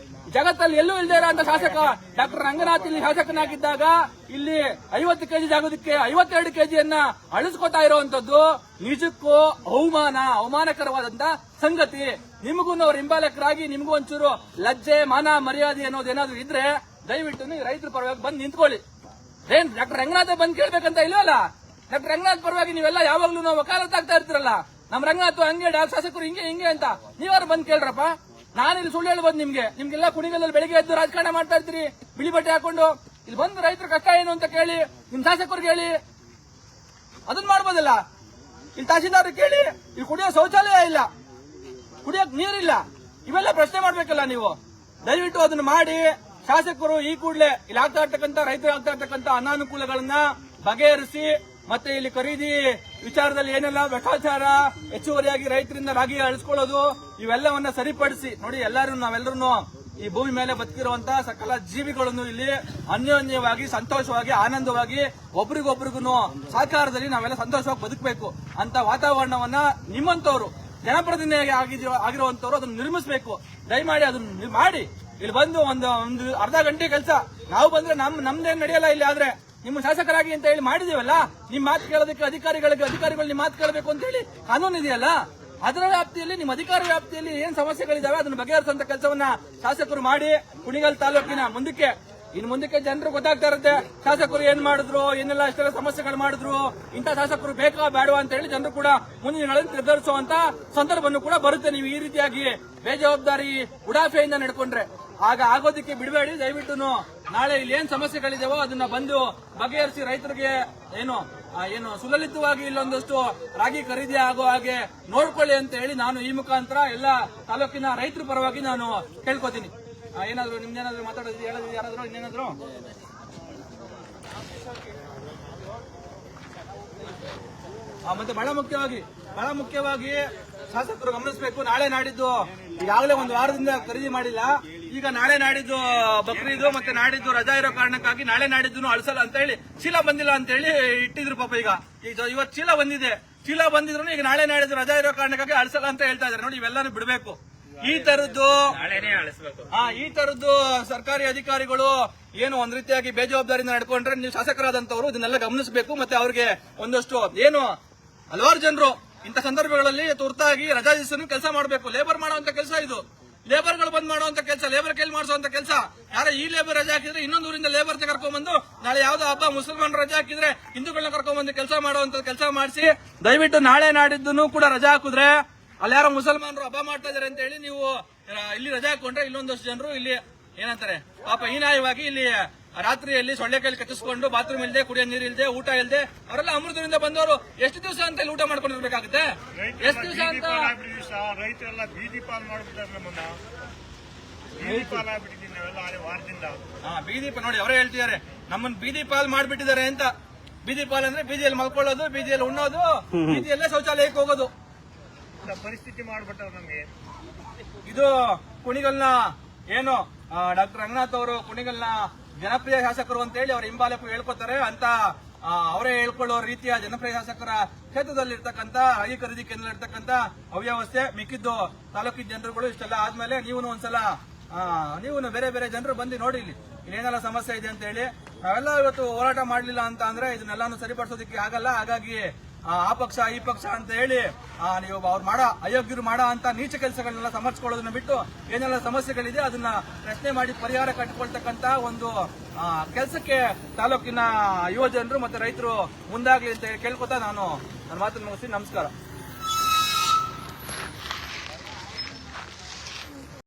S1: ಜಗತ್ತಲ್ಲಿ ಎಲ್ಲೂ ಇಲ್ಲದೆ ಇರೋ ಅಂತ ಶಾಸಕ ಡಾಕ್ಟರ್ ರಂಗನಾಥ್ ಇಲ್ಲಿ ಶಾಸಕನಾಗಿದ್ದಾಗ ಇಲ್ಲಿ 50 ಕೆಜಿ ಜಾಗೋದಕ್ಕೆ 52 ಕೆಜಿಯನ್ನ ಅಳಿಸ್ಕೊತಾ ಇರುವಂತದ್ದು ನಿಜಕ್ಕೂ ಅವಮಾನಕರವಾದಂತ ಸಂಗತಿ. ನಿಮಗೂ ಅವ್ರ ಹಿಂಬಾಲಕರಾಗಿ ನಿಮಗೂ ಒಂಚೂರು ಲಜ್ಜೆ ಮಾನ ಮರ್ಯಾದೆ ಅನ್ನೋದೇನಾದ್ರೂ ಇದ್ರೆ ದಯವಿಟ್ಟು ನೀವು ರೈತರ ಪರವಾಗಿ ಬಂದು ನಿಂತ್ಕೊಳ್ಳಿ. ಏನ್ ಡಾಕ್ಟರ್ ರಂಗನಾಥ್ ಬಂದ್ ಕೇಳ್ಬೇಕಂತ ಇಲ್ವಲ್ಲ? ಡಾಕ್ಟರ್ ರಂಗನಾಥ್ ಪರವಾಗಿ ನೀವೆಲ್ಲ ಯಾವಾಗ್ಲೂ ನಾವು ವಕಾಲತ್ತಾಗ್ತಾ ಇರ್ತೀರಲ್ಲ, ನಮ್ ರಂಗನಾಥ್ ಹಂಗೆ ಶಾಸಕರು ಹಿಂಗೆ ಅಂತ ನೀವಾರು ಬಂದ್ ಕೇಳ್ರಪ್ಪ. ನಾನಿಲ್ಲಿ ಸುಳ್ಳು ಹೇಳ್ಬೋದು ನಿಮ್ಗೆಲ್ಲ ಕುಣಿಗಲ್ಲಲ್ಲಿ ಬೆಳಿಗ್ಗೆ ಎದ್ದು ರಾಜಕಾರಣ ಮಾಡ್ತಾ ಇರ್ತೀರಿ ಬಿಳಿ ಬಟ್ಟೆ ಹಾಕೊಂಡು. ಇಲ್ಲಿ ಬಂದು ರೈತರ ಕಷ್ಟ ಏನು ಅಂತ ಕೇಳಿ, ನಿಮ್ ಶಾಸಕರಿಗೆ ಹೇಳಿ, ಅದನ್ನ ಮಾಡ್ಬೋದಲ್ಲ. ಇಲ್ಲಿ ತಹಶೀಲ್ದಾರ್ ಕೇಳಿ, ಇಲ್ಲಿ ಕುಡಿಯೋ ಶೌಚಾಲಯ ಇಲ್ಲ, ಕುಡಿಯೋಕ್ ನೀರಿಲ್ಲ, ಇವೆಲ್ಲ ಪ್ರಶ್ನೆ ಮಾಡ್ಬೇಕಲ್ಲ ನೀವು. ದಯವಿಟ್ಟು ಅದನ್ನ ಮಾಡಿ. ಶಾಸಕರು ಈ ಕೂಡಲೇ ಇಲ್ಲಿ ಆಗ್ತಾ ಇರ್ತಕ್ಕಂಥ ರೈತರು ಆಗ್ತಾ ಇರ್ತಕ್ಕಂಥ ಅನಾನುಕೂಲಗಳನ್ನ ಬಗೆಹರಿಸಿ, ಮತ್ತೆ ಇಲ್ಲಿ ಖರೀದಿ ವಿಚಾರದಲ್ಲಿ ಏನೆಲ್ಲ ಭ್ರಷ್ಟಾಚಾರ, ಹೆಚ್ಚುವರಿಯಾಗಿ ರೈತರಿಂದ ರಾಗಿ ಅಳಿಸ್ಕೊಳ್ಳೋದು, ಇವೆಲ್ಲವನ್ನ ಸರಿಪಡಿಸಿ ನೋಡಿ. ನಾವೆಲ್ಲರೂ ಈ ಭೂಮಿ ಮೇಲೆ ಬದುಕಿರುವಂತ ಸಕಲ ಜೀವಿಗಳನ್ನು ಇಲ್ಲಿ ಅನ್ಯೋನ್ಯವಾಗಿ ಸಂತೋಷವಾಗಿ ಆನಂದವಾಗಿ ಒಬ್ರಿಗೊಬ್ರಿಗೂ ಸಹಕಾರದಲ್ಲಿ ನಾವೆಲ್ಲ ಸಂತೋಷವಾಗಿ ಬದುಕಬೇಕು ಅಂತ ವಾತಾವರಣವನ್ನ ನಿಮ್ಮಂತವ್ರು ಜನಪ್ರತಿನಿಧಿ ಆಗಿರುವಂತವ್ರು ಅದನ್ನು ನಿರ್ಮಿಸಬೇಕು. ದಯಮಾಡಿ ಅದನ್ನ ಮಾಡಿ. ಇಲ್ಲಿ ಬಂದು ಒಂದು ಅರ್ಧ ಗಂಟೆ ಕೆಲಸ ನಾವು ಬಂದ್ರೆ ನಮ್ದೇನ್ ನಡೆಯಲ್ಲ ಇಲ್ಲಿ. ಆದ್ರೆ ನಿಮ್ಮ ಶಾಸಕರಾಗಿ ಅಂತ ಹೇಳಿ ಮಾಡಿದೀವಲ್ಲ, ನಿಮ್ ಮಾತು ಕೇಳೋದಕ್ಕೆ ಅಧಿಕಾರಿಗಳು ನಿಮ್ ಮಾತು ಕೇಳಬೇಕು ಅಂತ ಹೇಳಿ ಕಾನೂನು ಇದೆಯಲ್ಲ, ಅದರ ವ್ಯಾಪ್ತಿಯಲ್ಲಿ ನಿಮ್ಮ ಅಧಿಕಾರ ವ್ಯಾಪ್ತಿಯಲ್ಲಿ ಏನ್ ಸಮಸ್ಯೆಗಳಿದಾವೆ ಅದನ್ನು ಬಗೆಹರಿಸುವಂತ ಕೆಲಸವನ್ನ ಶಾಸಕರು ಮಾಡಿ ಕುಣಿಗಲ್ ತಾಲೂಕಿನ ಮುಂದಕ್ಕೆ ಇನ್ನು ಮುಂದಕ್ಕೆ ಜನರು ಗೊತ್ತಾಗ್ತಾ ಇರುತ್ತೆ ಶಾಸಕರು ಏನ್ ಮಾಡಿದ್ರು, ಏನೆಲ್ಲ ಇಷ್ಟೆಲ್ಲ ಸಮಸ್ಯೆಗಳು ಮಾಡಿದ್ರು, ಇಂಥ ಶಾಸಕರು ಬೇಕಾ ಬೇಡವಾ ಅಂತ ಹೇಳಿ ಜನರು ಕೂಡ ಮುಂದಿನ ದಿನಗಳಲ್ಲಿ ನಿರ್ಧರಿಸುವಂತ ಸಂದರ್ಭವನ್ನು ಕೂಡ ಬರುತ್ತೆ. ನೀವು ಈ ರೀತಿಯಾಗಿ ಬೇಜವಾಬ್ದಾರಿ ಉಡಾಫೆಯಿಂದ ನಡ್ಕೊಂಡ್ರೆ ಆಗ ಆಗೋದಕ್ಕೆ ಬಿಡಬೇಡಿ. ದಯವಿಟ್ಟು ನಾಳೆ ಇಲ್ಲಿ ಏನ್ ಸಮಸ್ಯೆಗಳಿದಾವೋ ಅದನ್ನ ಬಂದು ಬಗೆಹರಿಸಿ ರೈತರಿಗೆ ಏನು ಸುಲಲಿತವಾಗಿ ಇಲ್ಲೊಂದಷ್ಟು ರಾಗಿ ಖರೀದಿ ಆಗೋ ಹಾಗೆ ನೋಡ್ಕೊಳ್ಳಿ ಅಂತ ಹೇಳಿ ನಾನು ಈ ಮುಖಾಂತರ ಎಲ್ಲ ತಾಲೂಕಿನ ರೈತರ ಪರವಾಗಿ ನಾನು ಕೇಳ್ಕೊತೀನಿ. ಏನಾದ್ರು ನಿಮ್ದೇನಾದ್ರು ಮಾತಾಡೋದು ಹೇಳೋದು ಯಾರಾದ್ರು ಇನ್ನೇನಾದ್ರು? ಮತ್ತೆ ಬಹಳ ಮುಖ್ಯವಾಗಿ ಶಾಸಕರು ಗಮನಿಸಬೇಕು. ನಾಳೆ ನಾಡಿದ್ದು ಈಗಾಗಲೇ ಒಂದು ವಾರದಿಂದ ಖರೀದಿ ಮಾಡಿಲ್ಲ. ಈಗ ನಾಳೆ ನಾಡಿದ್ದು ಬಕ್ರೀದು ಮತ್ತೆ ನಾಡಿದ್ದು ರಜಾ ಇರೋ ಕಾರಣಕ್ಕಾಗಿ ನಾಳೆ ನಾಡಿದ್ದು ಅಳಿಸಲ್ಲ ಅಂತ ಹೇಳಿ ಚೀಲ ಬಂದಿಲ್ಲ ಅಂತ ಹೇಳಿ ಇಟ್ಟಿದ್ರು ಪಾಪ. ಈಗ ಇವತ್ತು ಚೀಲ ಬಂದಿದ್ರು ಈಗ ನಾಳೆ ನಾಡಿದ್ದು ರಜಾ ಇರೋ ಕಾರಣಕ್ಕಾಗಿ ಅಳಿಸಲ್ಲ ಅಂತ ಹೇಳ್ತಾ ಇದ್ದಾರೆ. ನೋಡಿ, ಇವೆಲ್ಲಾನು ಬಿಡಬೇಕು. ಈ ತರದ್ದು ಸರ್ಕಾರಿ ಅಧಿಕಾರಿಗಳು ಏನು ಒಂದ್ ರೀತಿಯಾಗಿ ಬೇಜವಾಬ್ದಾರಿಯಿಂದ ನಡ್ಕೊಂಡ್ರೆ ನೀವು ಶಾಸಕರಾದಂತವರು ಇದನ್ನೆಲ್ಲ ಗಮನಿಸಬೇಕು. ಮತ್ತೆ ಅವ್ರಿಗೆ ಒಂದಷ್ಟು ಹಲವಾರು ಜನರು ಇಂಥ ಸಂದರ್ಭಗಳಲ್ಲಿ ತುರ್ತಾಗಿ ರಜಾ ದಿವಸ ಕೆಲಸ ಮಾಡಬೇಕು. ಲೇಬರ್ ಮಾಡುವಂತ ಕೆಲಸ ಇದು. ಲೇಬರ್ಗಳು ಬಂದ್ ಮಾಡುವಂತ ಕೆಲಸ, ಲೇಬರ್ ಕೈಲಿ ಮಾಡಿಸುವಂತ ಕೆಲಸ. ಯಾರ ಈ ಲೇಬರ್ ರಜಾ ಹಾಕಿದ್ರೆ ಇನ್ನೊಂದು ಊರಿಂದ ಲೇಬರ್ ಕರ್ಕೊಂಡ್ಬಂದು ನಾಳೆ ಯಾವ್ದೋ ಹಬ್ಬ ಮುಸಲ್ಮಾನ್ ರಜಾ ಹಾಕಿದ್ರೆ ಹಿಂದೂಗಳನ್ನ ಕರ್ಕೊಂಡ್ಬಂದು ಕೆಲಸ ಮಾಡುವಂತ ಕೆಲಸ ಮಾಡಿಸಿ. ದಯವಿಟ್ಟು ನಾಳೆ ನಾಡಿದ್ದು ಕೂಡ ರಜಾ ಹಾಕಿದ್ರೆ ಅಲ್ಲಿ ಯಾರೋ ಮುಸಲ್ಮಾನರು ಹಬ್ಬ ಮಾಡ್ತಾ ಇದಾರೆ ಅಂತ ಹೇಳಿ ನೀವು ಇಲ್ಲಿ ರಜಾ ಹಾಕೊಂಡ್ರೆ ಇಲ್ಲೊಂದಷ್ಟು ಜನರು ಇಲ್ಲಿ ಏನಂತಾರೆ ಪಾಪ ಹೀನಾಯವಾಗಿ ಇಲ್ಲಿ ರಾತ್ರಿಯಲ್ಲಿ ಸೊಳ್ಳೆ ಕೈಲಿ ಕಚ್ಚಿಸ್ಕೊಂಡು ಬಾತ್ರೂಮ್ ಇಲ್ಲದೆ, ಕುಡಿಯೋ ನೀರು ಇಲ್ಲದೆ, ಊಟ ಇಲ್ಲದೆ ಅವರೆಲ್ಲ ಅಮೃತದಿಂದ ಬಂದವರು ಎಷ್ಟು ದಿವಸ ಅಂತ ಇಲ್ಲಿ ಊಟ ಮಾಡ್ಕೊಂಡಿರ್ಬೇಕಾಗುತ್ತೆ? ಎಷ್ಟು ದಿವಸ ಅಂತ
S4: ರೈತರೆಲ್ಲ ಬೀದಿ ಪಾಲ್ ಮಾಡ್ಬಿಟ್ಟಾರೆ ನಮ್ಮನ್ನ. ಬೀದಿ ಪಾಲ್ ಆಗ್ಬಿಟ್ಟಿದ್ದೀವಿ ನಾವೆಲ್ಲ ವಾರದಿಂದ.
S1: ಬೀದಿ ನೋಡಿ ಅವರೇ ಹೇಳ್ತಿದ್ದಾರೆ ನಮ್ಮನ್ನ ಬೀದಿ ಪಾಲ್ ಮಾಡ್ಬಿಟ್ಟಿದ್ದಾರೆ ಅಂತ. ಬೀದಿ ಪಾಲ್ ಅಂದ್ರೆ ಬೀದಿಯಲ್ಲಿ ಮಲ್ಕೊಳ್ಳೋದು, ಬೀದಿಯಲ್ಲಿ ಉಣ್ಣೋದು, ಬೀದಿಯಲ್ಲೇ ಶೌಚಾಲಯಕ್ಕೆ ಹೋಗೋದು
S4: ಪರಿಸ್ಥಿತಿ ಮಾಡ್ಬಿಟ್ಟವ್ರು ನಮ್ಗೆ.
S1: ಇದು ಕುಣಿಗಲ್ನ ಏನು ಡಾಕ್ಟರ್ ರಂಗನಾಥ್ ಅವರು ಕುಣಿಗಲ್ನ ಜನಪ್ರಿಯ ಶಾಸಕರು ಅಂತ ಹೇಳಿ ಅವರ ಹಿಂಬಾಲಕರು ಹೇಳ್ಕೊತಾರೆ ಅಂತ ಅವರೇ ಹೇಳ್ಕೊಳ್ಳೋ ರೀತಿಯ ಜನಪ್ರಿಯ ಶಾಸಕರ ಕ್ಷೇತ್ರದಲ್ಲಿರ್ತಕ್ಕಂಥ ರಾಗಿ ಖರೀದಿ ಕೇಂದ್ರದಲ್ಲಿರ್ತಕ್ಕಂಥ ಅವ್ಯವಸ್ಥೆ. ಮಿಕ್ಕಿದ್ದು ತಾಲೂಕಿನ ಜನರುಗಳು ಇಷ್ಟೆಲ್ಲ ಆದ್ಮೇಲೆ ನೀವು ಒಂದ್ಸಲ ನೀವು ಬೇರೆ ಬೇರೆ ಜನರು ಬಂದು ನೋಡಿ ಇಲ್ಲಿ ಏನೆಲ್ಲ ಸಮಸ್ಯೆ ಇದೆ ಅಂತ ಹೇಳಿ. ನಾವೆಲ್ಲ ಇವತ್ತು ಹೋರಾಟ ಮಾಡಲಿಲ್ಲ ಅಂತ ಅಂದ್ರೆ ಇದನ್ನೆಲ್ಲಾನು ಸರಿಪಡಿಸೋದಕ್ಕೆ ಆಗಲ್ಲ. ಹಾಗಾಗಿ ಆ ಪಕ್ಷ ಈ ಪಕ್ಷ ಅಂತ ಹೇಳಿ ನೀವು ಅವ್ರು ಮಾಡೋ ಅಯೋಗ್ಯರು ಮಾಡೋ ಅಂತ ನೀಚ ಕೆಲಸಗಳನ್ನೆಲ್ಲ ಸಮರ್ಸ್ಕೊಳ್ಳೋದನ್ನ ಬಿಟ್ಟು ಏನೆಲ್ಲ ಸಮಸ್ಯೆಗಳಿದೆ ಅದನ್ನ ಪ್ರಶ್ನೆ ಮಾಡಿ ಪರಿಹಾರ ಕಟ್ಟಿಕೊಳ್ತಕ್ಕಂತ ಒಂದು ಕೆಲಸಕ್ಕೆ ತಾಲೂಕಿನ ಯುವ ಜನರು ಮತ್ತೆ ರೈತರು ಮುಂದಾಗ್ಲಿ ಅಂತ ಕೇಳ್ಕೊತಾ ನಾನು ನನ್ನ ಮಾತನ್ನು ಮುಗಿಸ್ತೀನಿ. ನಮಸ್ಕಾರ.